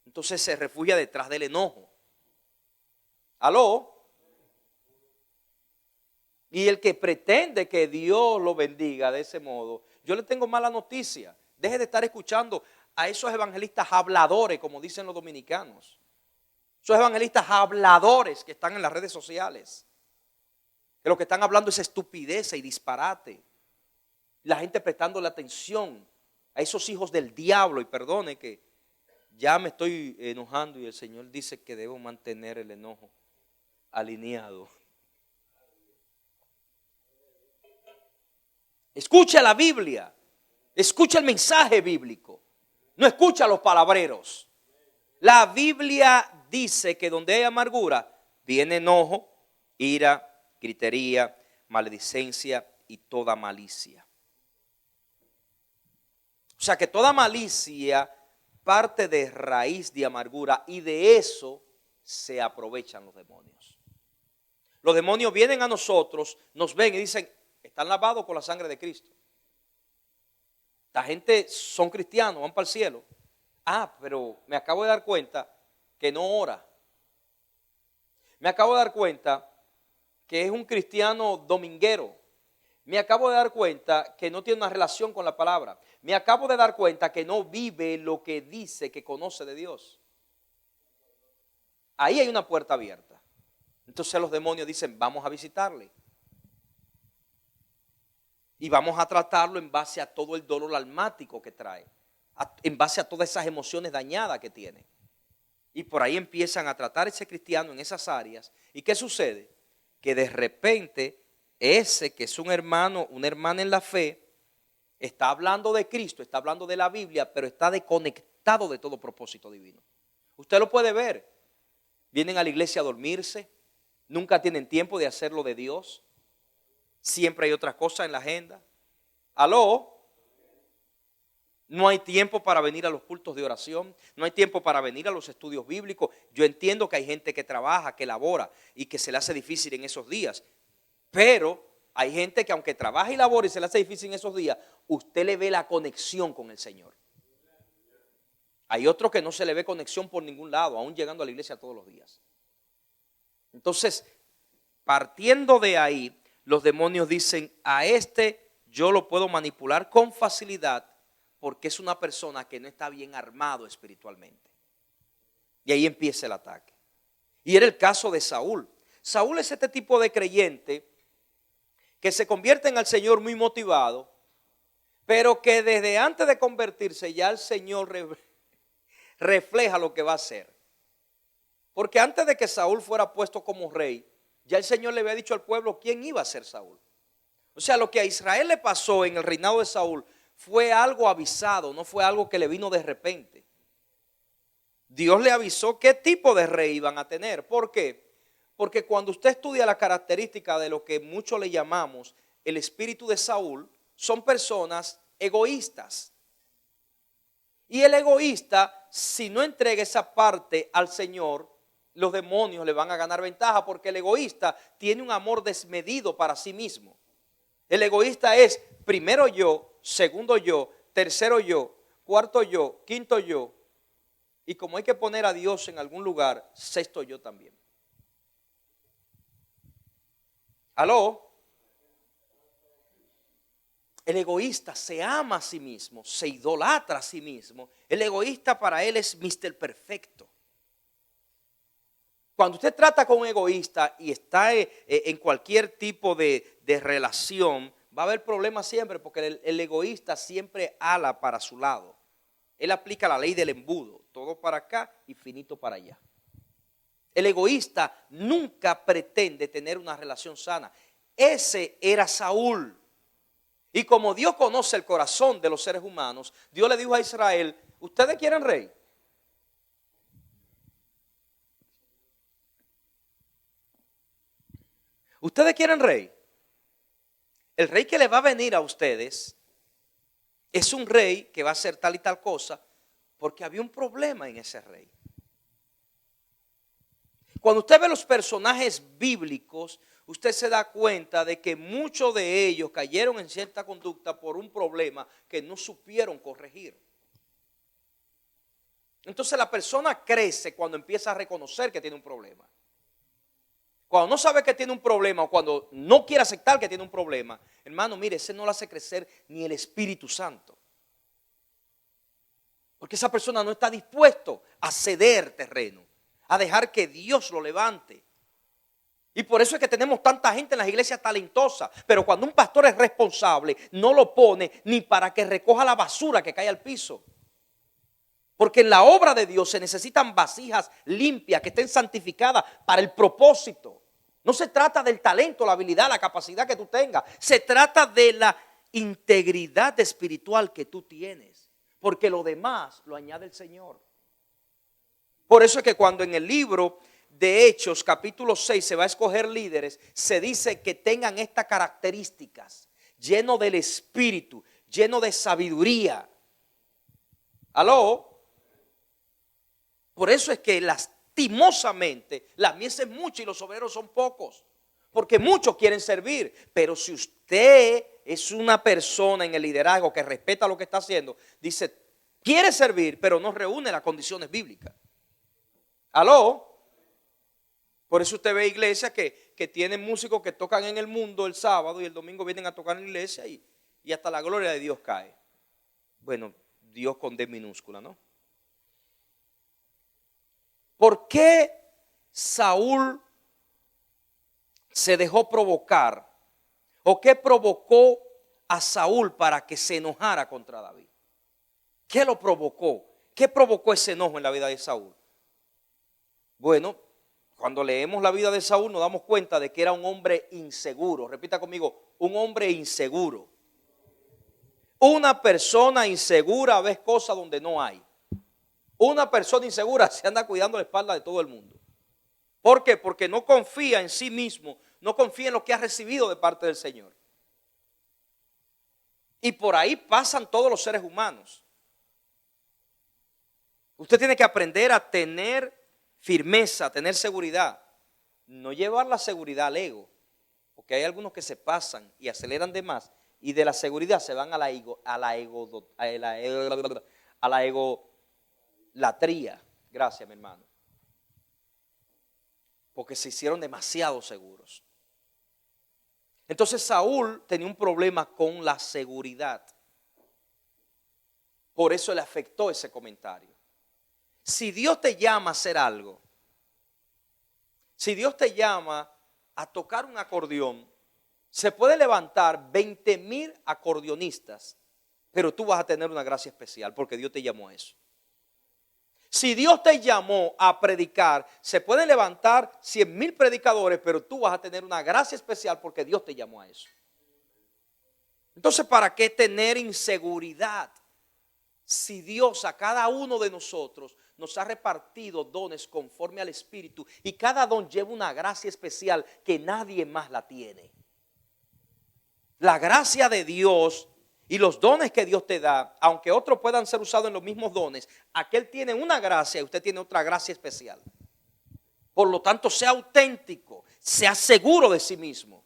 Entonces se refugia detrás del enojo. ¿Aló? Y el que pretende que Dios lo bendiga de ese modo, yo le tengo mala noticia. Deje de estar escuchando a esos evangelistas habladores, como dicen los dominicanos. Esos evangelistas habladores que están en las redes sociales. Que lo que están hablando es estupidez y disparate. La gente prestándole atención a esos hijos del diablo. Y perdone que ya me estoy enojando y el Señor dice que debo mantener el enojo alineado. Escucha la Biblia, escucha el mensaje bíblico, no escucha a los palabreros. La Biblia dice que donde hay amargura, viene enojo, ira, gritería, maledicencia y toda malicia. O sea que toda malicia parte de raíz de amargura, y de eso se aprovechan los demonios. Los demonios vienen a nosotros, nos ven y dicen, están lavados con la sangre de Cristo. Esta gente son cristianos, van para el cielo. Ah, pero me acabo de dar cuenta que no ora. Me acabo de dar cuenta que es un cristiano dominguero. Me acabo de dar cuenta que no tiene una relación con la palabra. Me acabo de dar cuenta que no vive lo que dice que conoce de Dios. Ahí hay una puerta abierta. Entonces los demonios dicen, vamos a visitarle. Y vamos a tratarlo en base a todo el dolor almático que trae. En base a todas esas emociones dañadas que tiene. Y por ahí empiezan a tratar a ese cristiano en esas áreas. ¿Y qué sucede? Que de repente ese que es un hermano, una hermana en la fe, está hablando de Cristo, está hablando de la Biblia, pero está desconectado de todo propósito divino. Usted lo puede ver. Vienen a la iglesia a dormirse, nunca tienen tiempo de hacer lo de Dios. Siempre hay otras cosas en la agenda. ¿Aló? No hay tiempo para venir a los cultos de oración, no hay tiempo para venir a los estudios bíblicos. Yo entiendo que hay gente que trabaja, que labora y que se le hace difícil en esos días. Pero hay gente que aunque trabaja y labora y se le hace difícil en esos días, usted le ve la conexión con el Señor. Hay otro que no se le ve conexión por ningún lado, aún llegando a la iglesia todos los días. Entonces, partiendo de ahí, los demonios dicen, a este yo lo puedo manipular con facilidad porque es una persona que no está bien armado espiritualmente. Y ahí empieza el ataque. Y era el caso de Saúl. Saúl es este tipo de creyente que se convierte en el Señor muy motivado, pero que desde antes de convertirse ya el Señor refleja lo que va a hacer. Porque antes de que Saúl fuera puesto como rey, ya el Señor le había dicho al pueblo quién iba a ser Saúl. O sea, lo que a Israel le pasó en el reinado de Saúl fue algo avisado, no fue algo que le vino de repente. Dios le avisó qué tipo de rey iban a tener. ¿Por qué? Porque cuando usted estudia la característica de lo que muchos le llamamos el espíritu de Saúl, son personas egoístas. Y el egoísta, si no entrega esa parte al Señor, los demonios le van a ganar ventaja porque el egoísta tiene un amor desmedido para sí mismo. El egoísta es primero yo, segundo yo, tercero yo, cuarto yo, quinto yo. Y como hay que poner a Dios en algún lugar, sexto yo también. ¿Aló? El egoísta se ama a sí mismo, se idolatra a sí mismo. El egoísta para él es Mr. Perfecto. Cuando usted trata con un egoísta y está en cualquier tipo de relación, va a haber problemas siempre porque el egoísta siempre ala para su lado. Él aplica la ley del embudo, todo para acá y finito para allá. El egoísta nunca pretende tener una relación sana. Ese era Saúl. Y como Dios conoce el corazón de los seres humanos, Dios le dijo a Israel, ¿ustedes quieren rey? ¿Ustedes quieren rey? El rey que le va a venir a ustedes es un rey que va a hacer tal y tal cosa porque había un problema en ese rey. Cuando usted ve los personajes bíblicos, usted se da cuenta de que muchos de ellos cayeron en cierta conducta por un problema que no supieron corregir. Entonces la persona crece cuando empieza a reconocer que tiene un problema. Cuando no sabe que tiene un problema o cuando no quiere aceptar que tiene un problema, hermano, mire, ese no lo hace crecer ni el Espíritu Santo. Porque esa persona no está dispuesto a ceder terreno, a dejar que Dios lo levante. Y por eso es que tenemos tanta gente en las iglesias talentosas, pero cuando un pastor es responsable, no lo pone ni para que recoja la basura que cae al piso. Porque en la obra de Dios se necesitan vasijas limpias que estén santificadas para el propósito. No se trata del talento, la habilidad, la capacidad que tú tengas. Se trata de la integridad espiritual que tú tienes. Porque lo demás lo añade el Señor. Por eso es que cuando en el libro de Hechos, capítulo 6, se va a escoger líderes, se dice que tengan estas características. Lleno del Espíritu, lleno de sabiduría. ¿Aló? Por eso es que lastimosamente la mies es mucha y los obreros son pocos. Porque muchos quieren servir. Pero si usted es una persona en el liderazgo que respeta lo que está haciendo, dice, quiere servir, pero no reúne las condiciones bíblicas. ¿Aló? Por eso usted ve iglesias que tienen músicos que tocan en el mundo el sábado y el domingo vienen a tocar en la iglesia y hasta la gloria de Dios cae. Bueno, Dios con D minúscula, ¿no? ¿Por qué Saúl se dejó provocar? ¿O qué provocó a Saúl para que se enojara contra David? ¿Qué lo provocó? ¿Qué provocó ese enojo en la vida de Saúl? Bueno, cuando leemos la vida de Saúl nos damos cuenta de que era un hombre inseguro. Repita conmigo, un hombre inseguro. Una persona insegura ve cosas donde no hay. Una persona insegura se anda cuidando la espalda de todo el mundo. ¿Por qué? Porque no confía en sí mismo, no confía en lo que ha recibido de parte del Señor. Y por ahí pasan todos los seres humanos. Usted tiene que aprender a tener firmeza, a tener seguridad. No llevar la seguridad al ego. Porque hay algunos que se pasan y aceleran de más. Y de la seguridad se van a la egolatría. Gracias, mi hermano. Porque se hicieron demasiado seguros. Entonces Saúl tenía un problema con la seguridad. Por eso le afectó ese comentario. Si Dios te llama a hacer algo, si Dios te llama a tocar un acordeón, se puede levantar 20,000 acordeonistas, pero tú vas a tener una gracia especial porque Dios te llamó a eso. Si Dios te llamó a predicar, se pueden levantar 100,000 predicadores, pero tú vas a tener una gracia especial porque Dios te llamó a eso. Entonces, ¿para qué tener inseguridad? Si Dios a cada uno de nosotros nos ha repartido dones conforme al Espíritu y cada don lleva una gracia especial que nadie más la tiene. La gracia de Dios y los dones que Dios te da, aunque otros puedan ser usados en los mismos dones, aquel tiene una gracia y usted tiene otra gracia especial. Por lo tanto, sea auténtico, sea seguro de sí mismo.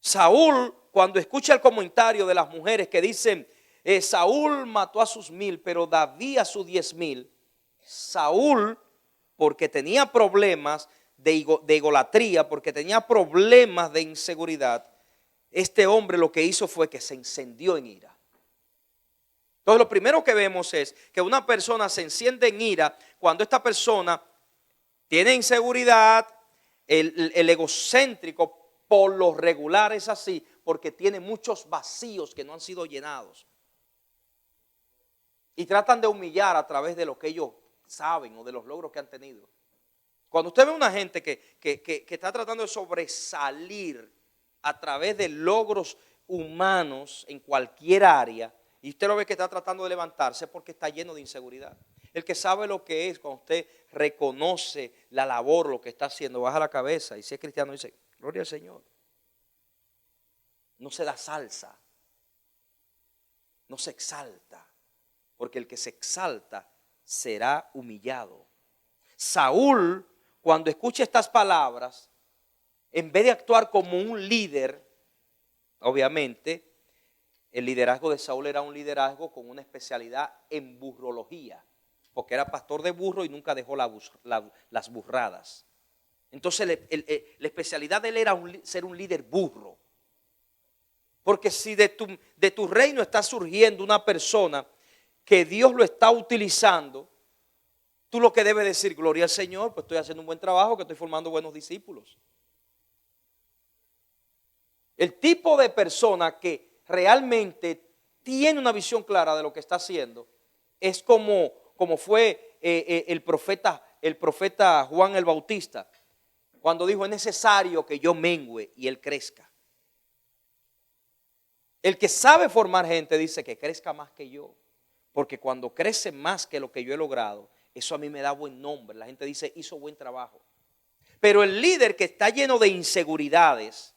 Saúl, cuando escucha el comentario de las mujeres que dicen, Saúl mató a sus 1,000, pero David a sus 10,000. Saúl, porque tenía problemas de egolatría, porque tenía problemas de inseguridad, este hombre lo que hizo fue que se encendió en ira. Entonces lo primero que vemos es que una persona se enciende en ira cuando esta persona tiene inseguridad, el egocéntrico por lo regular es así, porque tiene muchos vacíos que no han sido llenados. Y tratan de humillar a través de lo que ellos saben o de los logros que han tenido. Cuando usted ve una gente que está tratando de sobresalir a través de logros humanos en cualquier área, y usted lo ve que está tratando de levantarse porque está lleno de inseguridad. El que sabe lo que es, cuando usted reconoce la labor, lo que está haciendo, baja la cabeza y si es cristiano dice, gloria al Señor. No se da salsa, no se exalta, porque el que se exalta será humillado. Saúl, cuando escucha estas palabras, en vez de actuar como un líder, obviamente, el liderazgo de Saúl era un liderazgo con una especialidad en burrología, porque era pastor de burro y nunca dejó las burradas. Entonces la especialidad de él era ser un líder burro. Porque si de tu reino está surgiendo una persona que Dios lo está utilizando, tú lo que debes decir, gloria al Señor, pues estoy haciendo un buen trabajo, que estoy formando buenos discípulos. El tipo de persona que realmente tiene una visión clara de lo que está haciendo es como fue el profeta Juan el Bautista, cuando dijo, es necesario que yo mengüe y él crezca. El que sabe formar gente dice que crezca más que yo, porque cuando crece más que lo que yo he logrado, eso a mí me da buen nombre. La gente dice, hizo buen trabajo. Pero el líder que está lleno de inseguridades,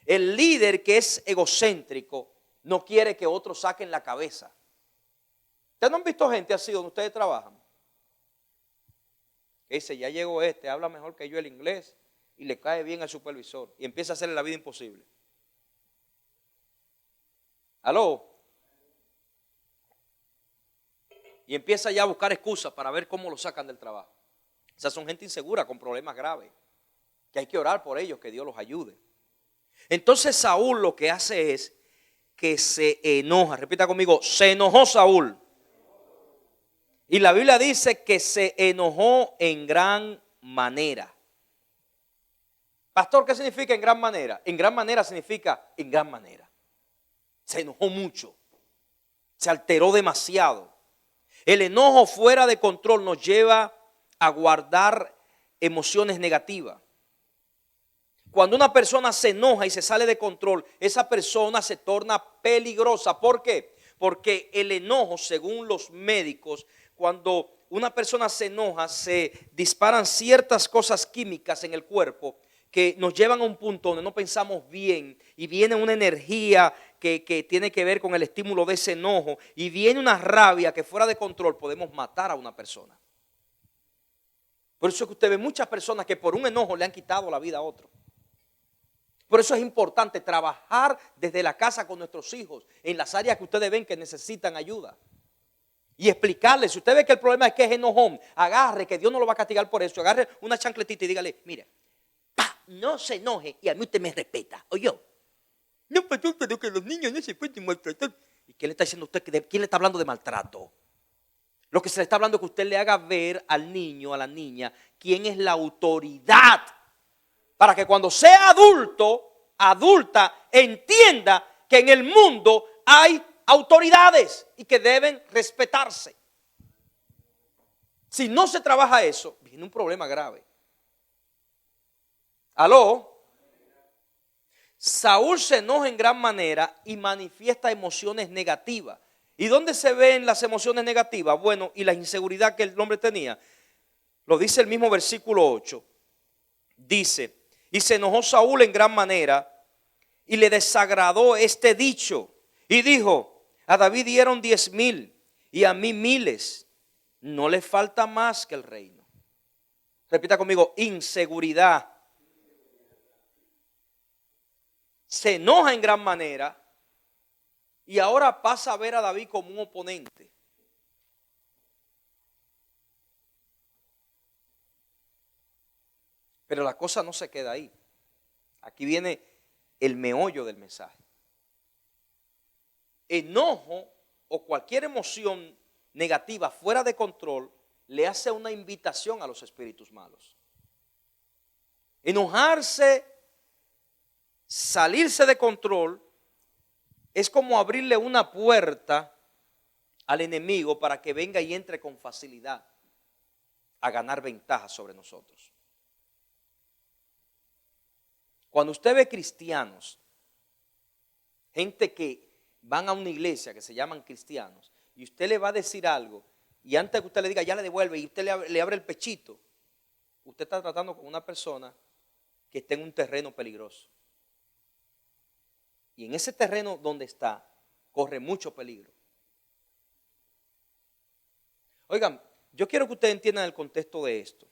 el líder que es egocéntrico, no quiere que otros saquen la cabeza. ¿Ustedes no han visto gente así donde ustedes trabajan? Que dice, ya llegó habla mejor que yo el inglés y le cae bien al supervisor y empieza a hacerle la vida imposible. Aló. Y empieza ya a buscar excusas para ver cómo lo sacan del trabajo. Esas son gente insegura con problemas graves, que hay que orar por ellos, que Dios los ayude. Entonces Saúl lo que hace es que se enoja. Repita conmigo, se enojó Saúl. Y la Biblia dice que se enojó en gran manera. Pastor, ¿qué significa en gran manera? En gran manera significa en gran manera. Se enojó mucho. Se alteró demasiado. El enojo fuera de control nos lleva a guardar emociones negativas. Cuando una persona se enoja y se sale de control, esa persona se torna peligrosa. ¿Por qué? Porque el enojo, según los médicos, cuando una persona se enoja, se disparan ciertas cosas químicas en el cuerpo que nos llevan a un punto donde no pensamos bien y viene una energía que tiene que ver con el estímulo de ese enojo y viene una rabia que fuera de control podemos matar a una persona. Por eso es que usted ve muchas personas que por un enojo le han quitado la vida a otro. Por eso es importante trabajar desde la casa con nuestros hijos en las áreas que ustedes ven que necesitan ayuda. Y explicarles, si usted ve que el problema es que es enojón, agarre, que Dios no lo va a castigar por eso, agarre una chancletita y dígale, mire, no se enoje y a mí usted me respeta, ¿oyó? No, pastor, pero que los niños no se pueden maltratar. ¿Y qué le está diciendo usted? ¿Quién le está hablando de maltrato? Lo que se le está hablando es que usted le haga ver al niño, a la niña, quién es la autoridad. Para que cuando sea adulta, entienda que en el mundo hay autoridades y que deben respetarse. Si no se trabaja eso, viene un problema grave. ¿Aló? Saúl se enoja en gran manera y manifiesta emociones negativas. ¿Y dónde se ven las emociones negativas? Bueno, y la inseguridad que el hombre tenía. Lo dice el mismo versículo 8. Dice, y se enojó Saúl en gran manera y le desagradó este dicho. Y dijo, a David dieron 10,000 y a mí 1,000. No le falta más que el reino. Repita conmigo, inseguridad. Se enoja en gran manera y ahora pasa a ver a David como un oponente. Pero la cosa no se queda ahí. Aquí viene el meollo del mensaje. Enojo o cualquier emoción negativa fuera de control le hace una invitación a los espíritus malos. Enojarse, salirse de control, es como abrirle una puerta al enemigo para que venga y entre con facilidad a ganar ventaja sobre nosotros. Cuando usted ve cristianos, gente que van a una iglesia que se llaman cristianos, y usted le va a decir algo, y antes que usted le diga ya le devuelve, y usted le abre el pechito, usted está tratando con una persona que está en un terreno peligroso. Y en ese terreno donde está, corre mucho peligro. Oigan, yo quiero que ustedes entiendan el contexto de esto.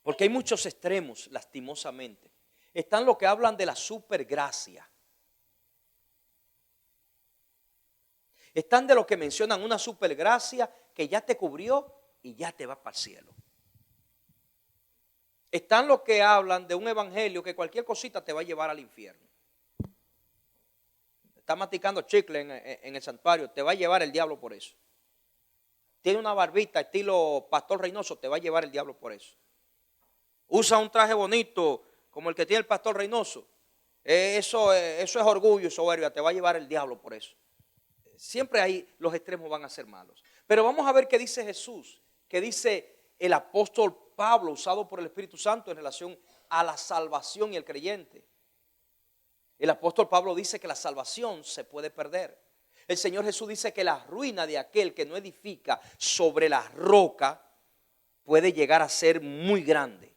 Porque hay muchos extremos, lastimosamente. Están los que hablan de la supergracia. Están de los que mencionan una supergracia que ya te cubrió y ya te va para el cielo. Están los que hablan de un evangelio que cualquier cosita te va a llevar al infierno. Está masticando chicle en el santuario, te va a llevar el diablo por eso. Tiene una barbita estilo Pastor Reynoso, te va a llevar el diablo por eso. Usa un traje bonito como el que tiene el Pastor Reynoso. Eso es orgullo y soberbia, te va a llevar el diablo por eso. Siempre ahí los extremos van a ser malos. Pero vamos a ver qué dice Jesús, qué dice el apóstol Pablo, usado por el Espíritu Santo en relación a la salvación y el creyente. El apóstol Pablo dice que la salvación se puede perder. El Señor Jesús dice que la ruina de aquel que no edifica sobre la roca puede llegar a ser muy grande.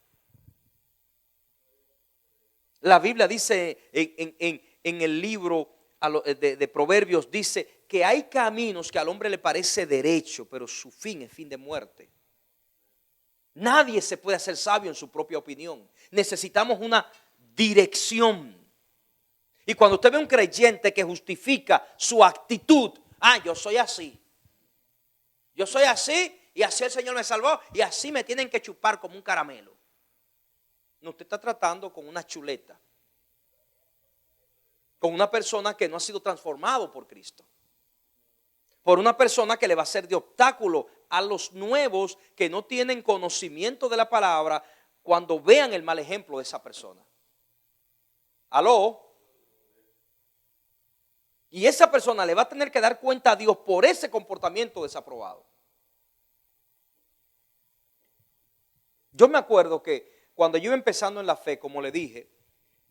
La Biblia dice en el libro de Proverbios, dice que hay caminos que al hombre le parece derecho, pero su fin es fin de muerte. Nadie se puede hacer sabio en su propia opinión. Necesitamos una dirección. Y cuando usted ve un creyente que justifica su actitud, yo soy así. Yo soy así y así el Señor me salvó y así me tienen que chupar como un caramelo. No, usted está tratando con una chuleta. Con una persona que no ha sido transformado por Cristo. Por una persona que le va a ser de obstáculo a los nuevos que no tienen conocimiento de la palabra cuando vean el mal ejemplo de esa persona. ¿Aló? Y esa persona le va a tener que dar cuenta a Dios por ese comportamiento desaprobado. Yo me acuerdo que cuando yo iba empezando en la fe, como le dije,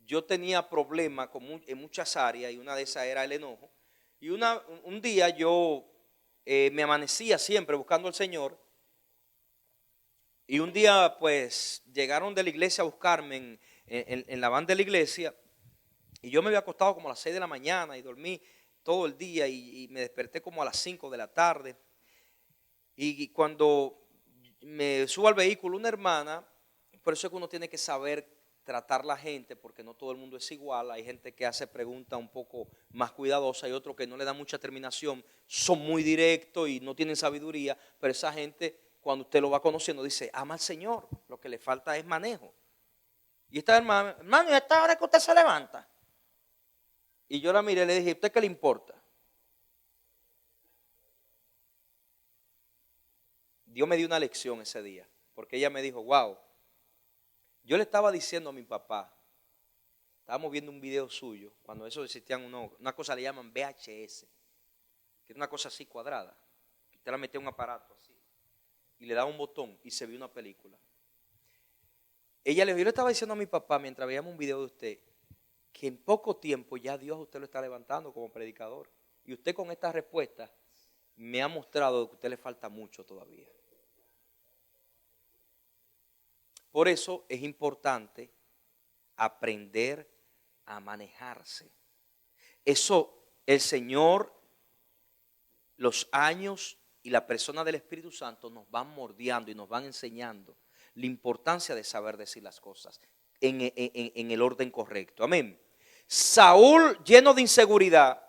yo tenía problemas en muchas áreas y una de esas era el enojo. Y un día yo me amanecía siempre buscando al Señor. Y un día pues llegaron de la iglesia a buscarme en la van de la iglesia. Y yo me había acostado como a las 6 de la mañana y dormí todo el día y me desperté como a las 5 de la tarde. Y cuando me subo al vehículo una hermana, por eso es que uno tiene que saber tratar la gente, porque no todo el mundo es igual. Hay gente que hace preguntas un poco más cuidadosas y otros que no le dan mucha terminación, son muy directos y no tienen sabiduría, pero esa gente cuando usted lo va conociendo dice, ama al Señor, lo que le falta es manejo. Y esta hermana, hermano, ¿y a esta hora que usted se levanta? Y yo la miré y le dije, ¿a usted qué le importa? Dios me dio una lección ese día, porque ella me dijo, wow, yo le estaba diciendo a mi papá, estábamos viendo un video suyo, cuando eso existían una cosa le llaman VHS, que es una cosa así cuadrada, que usted la metía en un aparato así, y le daba un botón y se vio una película. Yo le estaba diciendo a mi papá, mientras veíamos un video de usted, que en poco tiempo ya Dios a usted lo está levantando como predicador. Y usted con esta respuesta me ha mostrado que a usted le falta mucho todavía. Por eso es importante aprender a manejarse. Eso el Señor, los años y la persona del Espíritu Santo nos van moldeando y nos van enseñando la importancia de saber decir las cosas en el orden correcto. Amén. Saúl, lleno de inseguridad,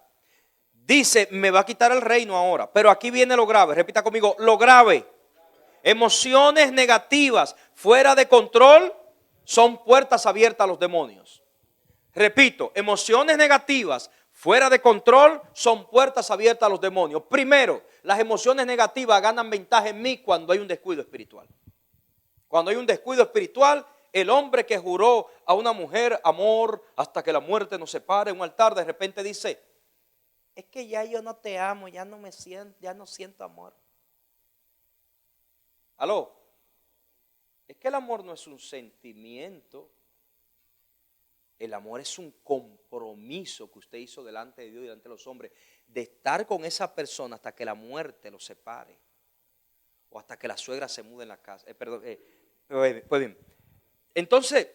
dice, me va a quitar el reino ahora. Pero aquí viene lo grave, repita conmigo, lo grave. Emociones negativas fuera de control son puertas abiertas a los demonios. Repito, emociones negativas fuera de control son puertas abiertas a los demonios. Primero, las emociones negativas ganan ventaja en mí cuando hay un descuido espiritual. Cuando hay un descuido espiritual, el hombre que juró a una mujer amor hasta que la muerte nos separe en un altar, de repente dice, es que ya yo no te amo, ya no siento amor. ¿Aló? Es que el amor no es un sentimiento. El amor es un compromiso que usted hizo delante de Dios y delante de los hombres, de estar con esa persona hasta que la muerte lo separe. O hasta que la suegra se mude en la casa. Pues bien. Entonces,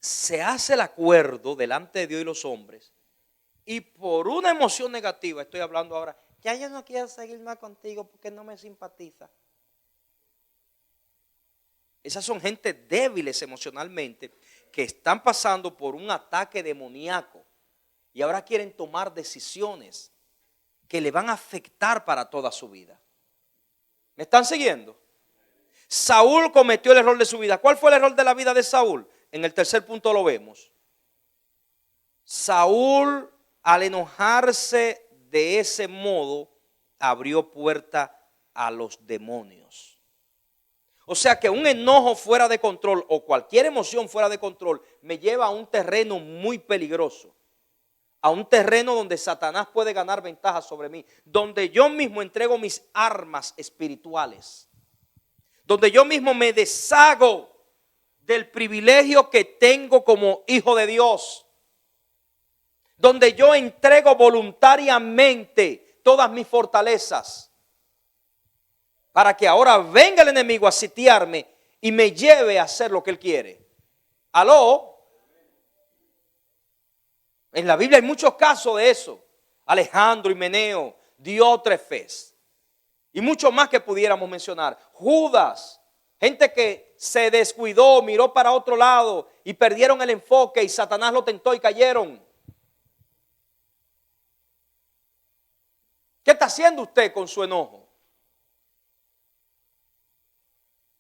se hace el acuerdo delante de Dios y los hombres. Y por una emoción negativa, estoy hablando ahora, ya yo no quiero seguir más contigo porque no me simpatiza. Esas son gente débiles emocionalmente que están pasando por un ataque demoníaco y ahora quieren tomar decisiones que le van a afectar para toda su vida. ¿Me están siguiendo? Saúl cometió el error de su vida. ¿Cuál fue el error de la vida de Saúl? En el tercer punto lo vemos. Saúl, al enojarse de ese modo, abrió puerta a los demonios. O sea que un enojo fuera de control o cualquier emoción fuera de control me lleva a un terreno muy peligroso. A un terreno donde Satanás puede ganar ventaja sobre mí. Donde yo mismo entrego mis armas espirituales. Donde yo mismo me deshago del privilegio que tengo como hijo de Dios. Donde yo entrego voluntariamente todas mis fortalezas. Para que ahora venga el enemigo a sitiarme y me lleve a hacer lo que él quiere. ¿Aló? En la Biblia hay muchos casos de eso. Alejandro, Himeneo, Diótrefes. Y muchos más que pudiéramos mencionar. Judas. Gente que se descuidó, miró para otro lado y perdieron el enfoque y Satanás lo tentó y cayeron. ¿Qué está haciendo usted con su enojo?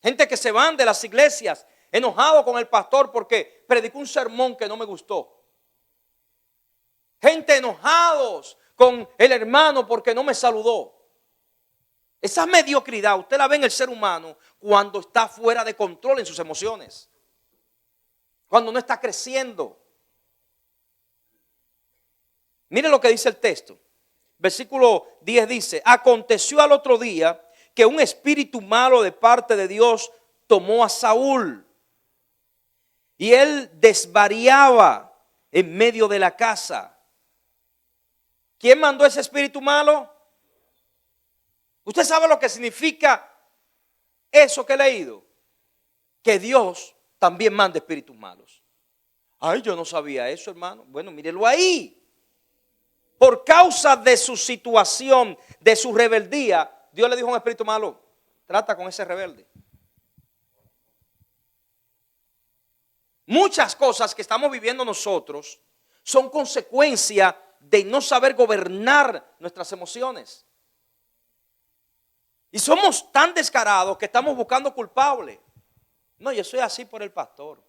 Gente que se van de las iglesias enojado con el pastor porque predicó un sermón que no me gustó. Gente enojados con el hermano porque no me saludó. Esa mediocridad usted la ve en el ser humano cuando está fuera de control en sus emociones. Cuando no está creciendo. Mire lo que dice el texto. Versículo 10 dice: aconteció al otro día que un espíritu malo de parte de Dios tomó a Saúl. Y él desvariaba en medio de la casa. ¿Quién mandó ese espíritu malo? ¿Usted sabe lo que significa eso que he leído? Que Dios también manda espíritus malos. Ay, yo no sabía eso, hermano. Bueno, mírelo ahí. Por causa de su situación, de su rebeldía, Dios le dijo a un espíritu malo: trata con ese rebelde. Muchas cosas que estamos viviendo nosotros son consecuencia de no saber gobernar nuestras emociones. Y somos tan descarados que estamos buscando culpables. No, yo soy así por el pastor.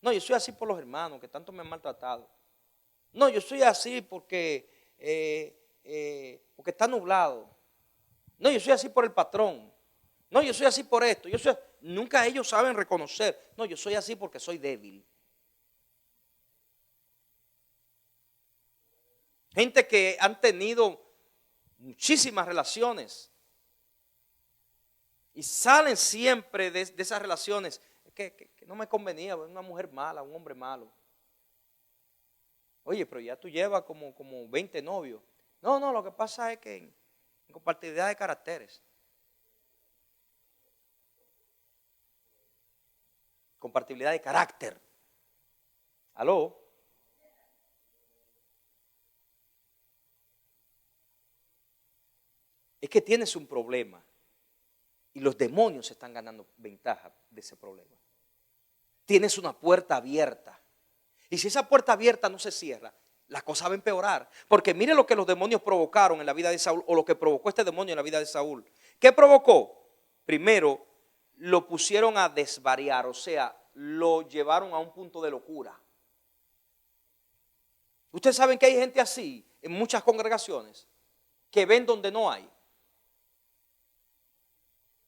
No, yo soy así por los hermanos que tanto me han maltratado. No, yo soy así porque está nublado. No, yo soy así por el patrón. No, yo soy así por esto. Nunca ellos saben reconocer. No, yo soy así porque soy débil. Gente que han tenido muchísimas relaciones y salen siempre de esas relaciones que no me convenía, una mujer mala, un hombre malo. Oye, pero ya tú llevas como 20 novios. No, lo que pasa es que en compatibilidad de caracteres. Compatibilidad de carácter. ¿Aló? Es que tienes un problema y los demonios están ganando ventaja de ese problema. Tienes una puerta abierta y si esa puerta abierta no se cierra, la cosa va a empeorar. Porque mire lo que los demonios provocaron en la vida de Saúl, o lo que provocó este demonio en la vida de Saúl. ¿Qué provocó? Primero, lo pusieron a desvariar, o sea, lo llevaron a un punto de locura. Ustedes saben que hay gente así en muchas congregaciones que ven donde no hay.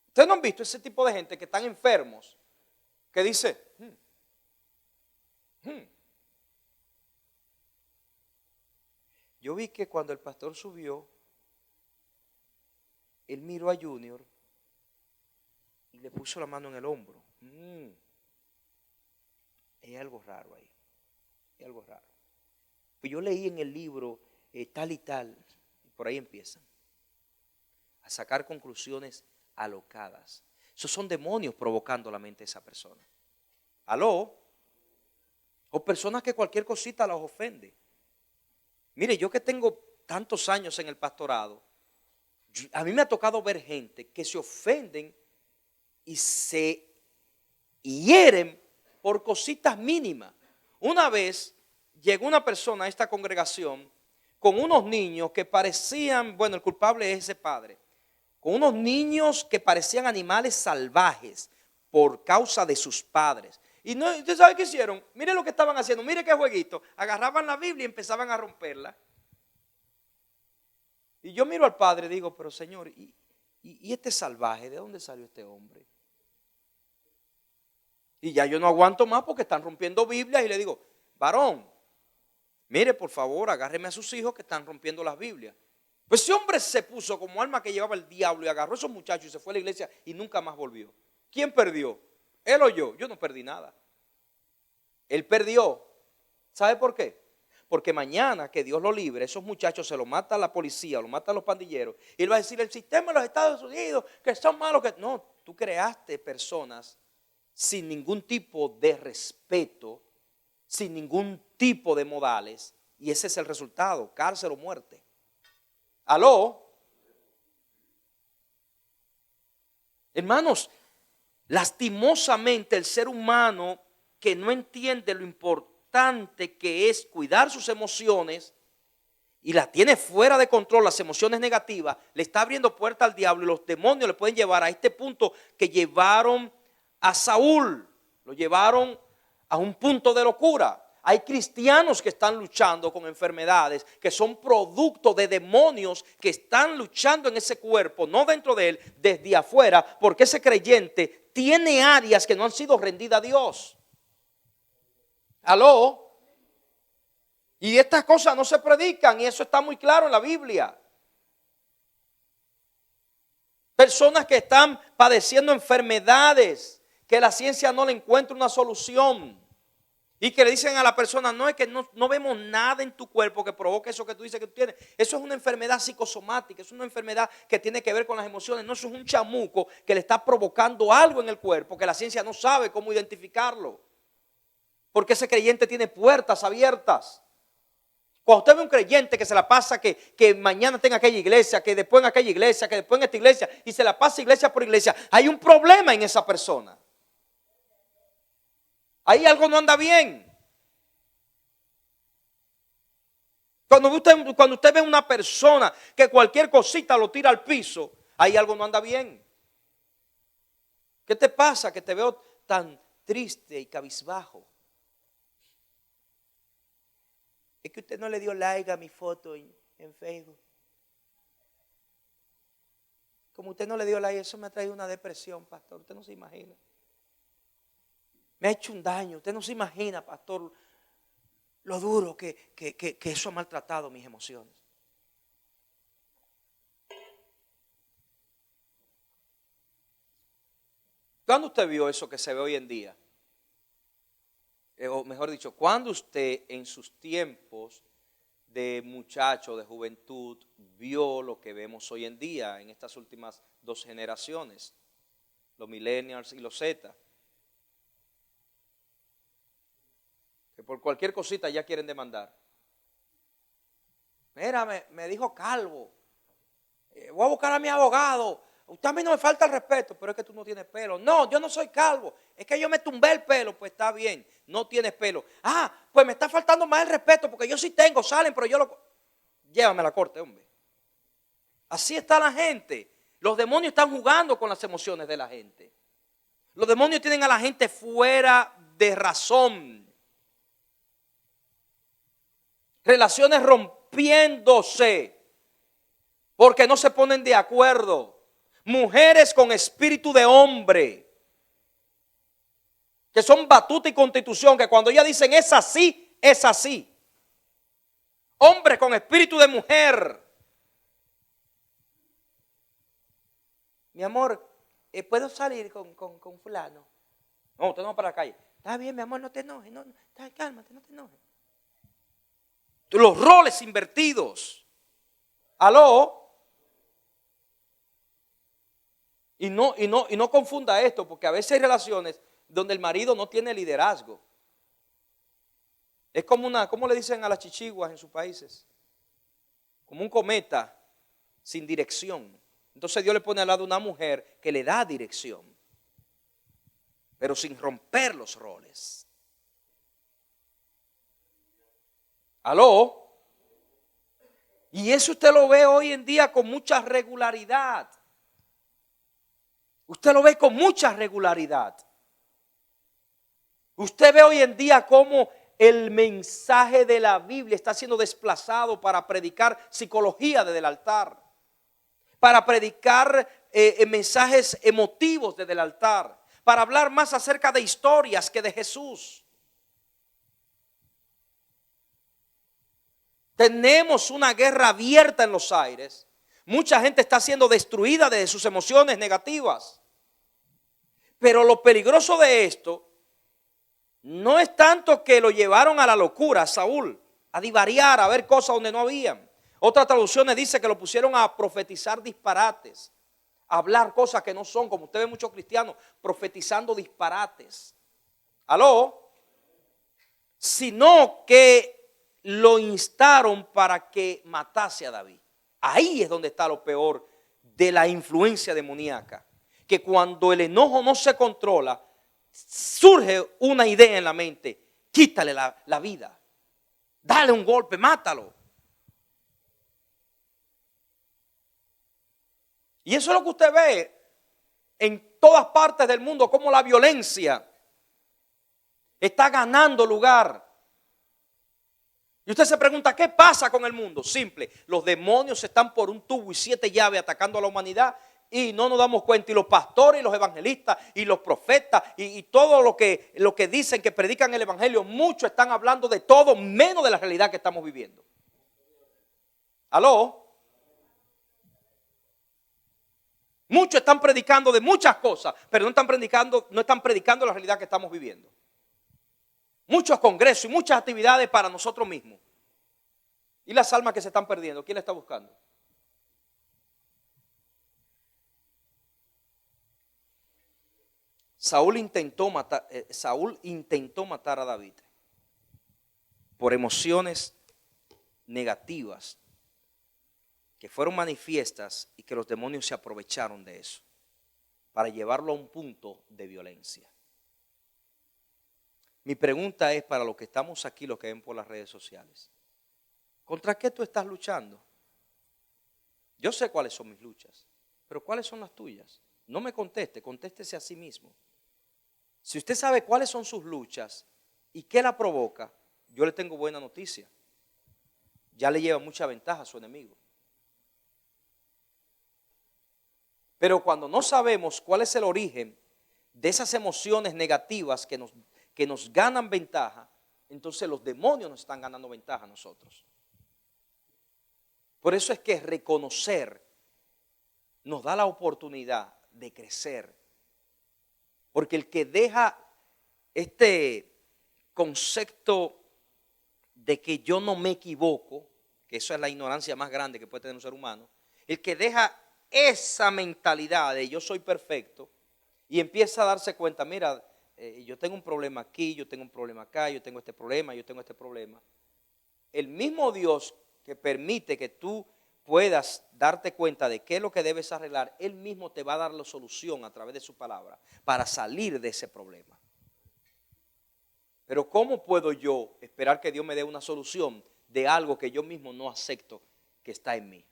Ustedes no han visto ese tipo de gente que están enfermos, que dice, Yo vi que cuando el pastor subió, él miró a Junior y le puso la mano en el hombro. Hay algo raro ahí. Hay algo raro. Pues yo leí en el libro tal y tal, y por ahí empiezan a sacar conclusiones alocadas. Esos son demonios provocando la mente de esa persona. ¿Aló? O personas que cualquier cosita las ofende. Mire, yo que tengo tantos años en el pastorado, a mí me ha tocado ver gente que se ofenden y se hieren por cositas mínimas. Una vez llegó una persona a esta congregación con unos niños que parecían, bueno, el culpable es ese padre, con unos niños que parecían animales salvajes por causa de sus padres. Y no, ¿usted sabe qué hicieron? Mire lo que estaban haciendo, mire qué jueguito. Agarraban la Biblia y empezaban a romperla. Y yo miro al padre y digo, pero Señor, ¿y este salvaje? ¿De dónde salió este hombre? Y ya yo no aguanto más porque están rompiendo Biblias y le digo, varón, mire por favor, agárreme a sus hijos que están rompiendo las Biblias. Pues ese hombre se puso como alma que llevaba el diablo y agarró a esos muchachos y se fue a la iglesia y nunca más volvió. ¿Quién perdió? ¿Él o yo? Yo no perdí nada. Él perdió. ¿Sabe por qué? Porque mañana, que Dios lo libre, esos muchachos se los mata la policía, los matan los pandilleros. Y él va a decir, el sistema de los Estados Unidos, que son malos. No, tú creaste personas sin ningún tipo de respeto, sin ningún tipo de modales. Y ese es el resultado, cárcel o muerte. ¿Aló? Hermanos, lastimosamente el ser humano que no entiende lo importante que es cuidar sus emociones y la tiene fuera de control, las emociones negativas, le está abriendo puerta al diablo y los demonios le pueden llevar a este punto que llevaron a Saúl, lo llevaron a un punto de locura. Hay cristianos que están luchando con enfermedades que son producto de demonios que están luchando en ese cuerpo, no dentro de él, desde afuera, porque ese creyente tiene áreas que no han sido rendidas a Dios. ¿Aló? Y estas cosas no se predican y eso está muy claro en la Biblia. Personas que están padeciendo enfermedades que la ciencia no le encuentra una solución. Y que le dicen a la persona, no, es que no vemos nada en tu cuerpo que provoque eso que tú dices que tú tienes. Eso es una enfermedad psicosomática, es una enfermedad que tiene que ver con las emociones. No, eso es un chamuco que le está provocando algo en el cuerpo que la ciencia no sabe cómo identificarlo. Porque ese creyente tiene puertas abiertas. Cuando usted ve un creyente que se la pasa, que mañana está en aquella iglesia, que después en aquella iglesia, que después en esta iglesia, y se la pasa iglesia por iglesia, hay un problema en esa persona. Ahí algo no anda bien. Cuando usted ve una persona que cualquier cosita lo tira al piso, ahí algo no anda bien. ¿Qué te pasa que te veo tan triste y cabizbajo? Es que usted no le dio like a mi foto en Facebook. Como usted no le dio like, eso me ha traído una depresión, pastor. Usted no se imagina. Me ha hecho un daño. Usted no se imagina, pastor, lo duro que eso ha maltratado mis emociones. ¿Cuándo usted vio eso que se ve hoy en día? O mejor dicho, ¿cuándo usted en sus tiempos de muchacho, de juventud, vio lo que vemos hoy en día en estas últimas dos generaciones? Los millennials y los Z. Que por cualquier cosita ya quieren demandar. Mira, me dijo calvo. Voy a buscar a mi abogado. Usted a mí no me falta el respeto, pero es que tú no tienes pelo. No, yo no soy calvo. Es que yo me tumbé el pelo. Pues está bien, no tienes pelo. Ah, pues me está faltando más el respeto porque yo sí tengo, salen, pero yo lo... Llévame a la corte, hombre. Así está la gente. Los demonios están jugando con las emociones de la gente. Los demonios tienen a la gente fuera de razón. Relaciones rompiéndose porque no se ponen de acuerdo. Mujeres con espíritu de hombre, que son batuta y constitución, que cuando ellas dicen es así, es así. Hombres con espíritu de mujer. Mi amor, ¿puedo salir con fulano? No, usted no va para la calle. Está bien, mi amor, no te enojes, no, cálmate, no te enojes. Los roles invertidos. ¿Aló? Y no confunda esto, porque a veces hay relaciones donde el marido no tiene liderazgo. Es como ¿cómo le dicen a las chichiguas en sus países? Como un cometa sin dirección. Entonces Dios le pone al lado una mujer que le da dirección, pero sin romper los roles. ¿Aló? Y eso usted lo ve hoy en día con mucha regularidad. Usted lo ve con mucha regularidad. Usted ve hoy en día cómo el mensaje de la Biblia está siendo desplazado para predicar psicología desde el altar, para predicar mensajes emotivos desde el altar, para hablar más acerca de historias que de Jesús. Tenemos una guerra abierta en los aires. Mucha gente está siendo destruida de sus emociones negativas. Pero lo peligroso de esto no es tanto que lo llevaron a la locura a Saúl, a divariar, a ver cosas donde no habían. Otras traducciones dice que lo pusieron a profetizar disparates, a hablar cosas que no son, como usted ve muchos cristianos profetizando disparates. ¿Aló? Sino que lo instaron para que matase a David. Ahí es donde está lo peor de la influencia demoníaca. Que cuando el enojo no se controla, surge una idea en la mente. Quítale la vida. Dale un golpe, mátalo. Y eso es lo que usted ve en todas partes del mundo, como la violencia está ganando lugar. Y usted se pregunta, ¿qué pasa con el mundo? Simple, los demonios están por un tubo y 7 llaves atacando a la humanidad y no nos damos cuenta. Y los pastores y los evangelistas y los profetas y todo lo que dicen que predican el evangelio, muchos están hablando de todo menos de la realidad que estamos viviendo. ¿Aló? Muchos están predicando de muchas cosas, pero no están predicando la realidad que estamos viviendo. Muchos congresos y muchas actividades para nosotros mismos. ¿Y las almas que se están perdiendo? ¿Quién la está buscando? Saúl intentó matar a David por emociones negativas que fueron manifiestas y que los demonios se aprovecharon de eso para llevarlo a un punto de violencia. Mi pregunta es para los que estamos aquí, los que ven por las redes sociales: ¿contra qué tú estás luchando? Yo sé cuáles son mis luchas, pero ¿cuáles son las tuyas? No me conteste, contéstese a sí mismo. Si usted sabe cuáles son sus luchas y qué la provoca, yo le tengo buena noticia. Ya le lleva mucha ventaja a su enemigo. Pero cuando no sabemos cuál es el origen de esas emociones negativas que nos ganan ventaja, entonces los demonios nos están ganando ventaja a nosotros. Por eso es que reconocer nos da la oportunidad de crecer. Porque el que deja este concepto de que yo no me equivoco, que eso es la ignorancia más grande que puede tener un ser humano, el que deja esa mentalidad de yo soy perfecto y empieza a darse cuenta, mira, yo tengo un problema aquí, yo tengo un problema acá, yo tengo este problema, yo tengo este problema. El mismo Dios que permite que tú puedas darte cuenta de qué es lo que debes arreglar, Él mismo te va a dar la solución a través de su palabra para salir de ese problema. Pero ¿cómo puedo yo esperar que Dios me dé una solución de algo que yo mismo no acepto que está en mí?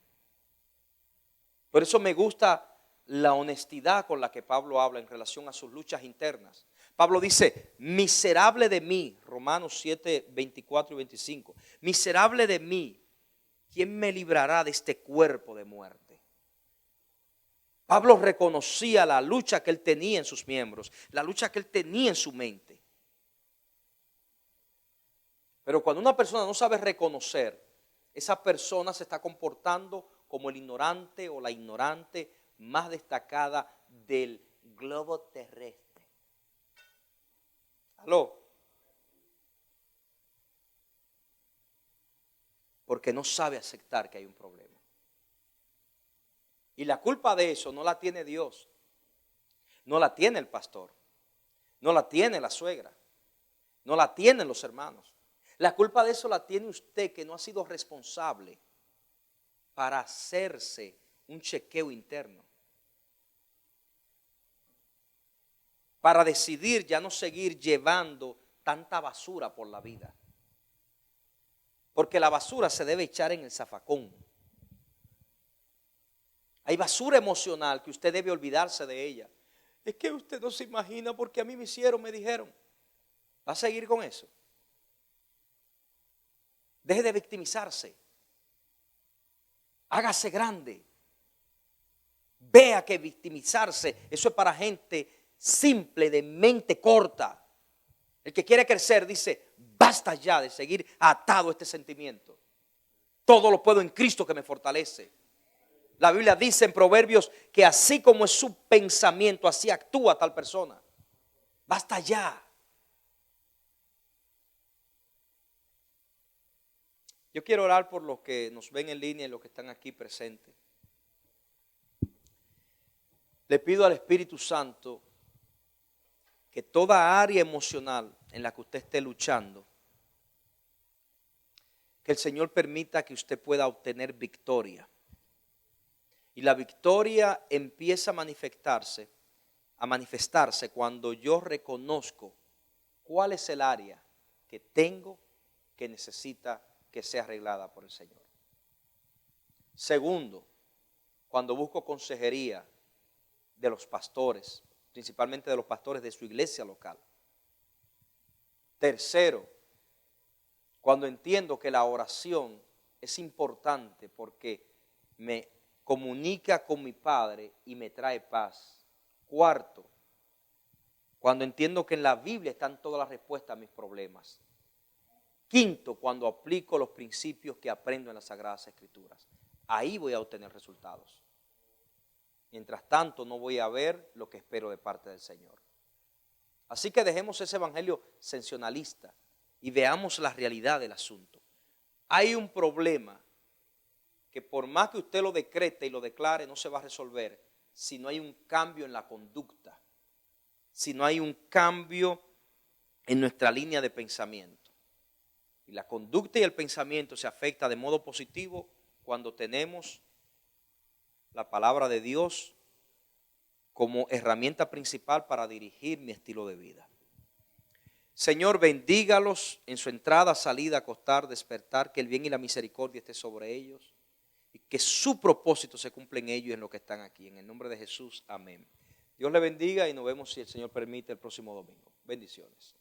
Por eso me gusta la honestidad con la que Pablo habla en relación a sus luchas internas. Pablo dice, miserable de mí, Romanos 7, 24 y 25, miserable de mí, ¿quién me librará de este cuerpo de muerte? Pablo reconocía la lucha que él tenía en sus miembros, la lucha que él tenía en su mente. Pero cuando una persona no sabe reconocer, esa persona se está comportando como el ignorante o la ignorante más destacada del globo terrestre. ¿Aló? Porque no sabe aceptar que hay un problema. Y la culpa de eso no la tiene Dios, no la tiene el pastor, no la tiene la suegra, no la tienen los hermanos. La culpa de eso la tiene usted, que no ha sido responsable para hacerse un chequeo interno, para decidir ya no seguir llevando tanta basura por la vida. Porque la basura se debe echar en el zafacón. Hay basura emocional que usted debe olvidarse de ella. Es que usted no se imagina porque a mí me hicieron, me dijeron. ¿Va a seguir con eso? Deje de victimizarse. Hágase grande. Vea que victimizarse, eso es para gente simple, de mente corta. El que quiere crecer dice, basta ya de seguir atado a este sentimiento. Todo lo puedo en Cristo que me fortalece. La Biblia dice en Proverbios que así como es su pensamiento, así actúa tal persona. Basta ya. Yo quiero orar por los que nos ven en línea y los que están aquí presentes. Le pido al Espíritu Santo que toda área emocional en la que usted esté luchando, que el Señor permita que usted pueda obtener victoria. Y la victoria empieza a manifestarse cuando yo reconozco cuál es el área que tengo que necesita que sea arreglada por el Señor. Segundo, cuando busco consejería de los pastores, principalmente de los pastores de su iglesia local. Tercero, cuando entiendo que la oración es importante porque me comunica con mi Padre y me trae paz. Cuarto, cuando entiendo que en la Biblia están todas las respuestas a mis problemas. Quinto, cuando aplico los principios que aprendo en las Sagradas Escrituras. Ahí voy a obtener resultados. Mientras tanto, no voy a ver lo que espero de parte del Señor. Así que dejemos ese evangelio sensacionalista y veamos la realidad del asunto. Hay un problema que por más que usted lo decrete y lo declare, no se va a resolver si no hay un cambio en la conducta, si no hay un cambio en nuestra línea de pensamiento. Y la conducta y el pensamiento se afecta de modo positivo cuando tenemos la palabra de Dios como herramienta principal para dirigir mi estilo de vida. Señor, bendígalos en su entrada, salida, acostar, despertar, que el bien y la misericordia esté sobre ellos y que su propósito se cumpla en ellos y en los que están aquí. En el nombre de Jesús, amén. Dios le bendiga y nos vemos, si el Señor permite, el próximo domingo. Bendiciones.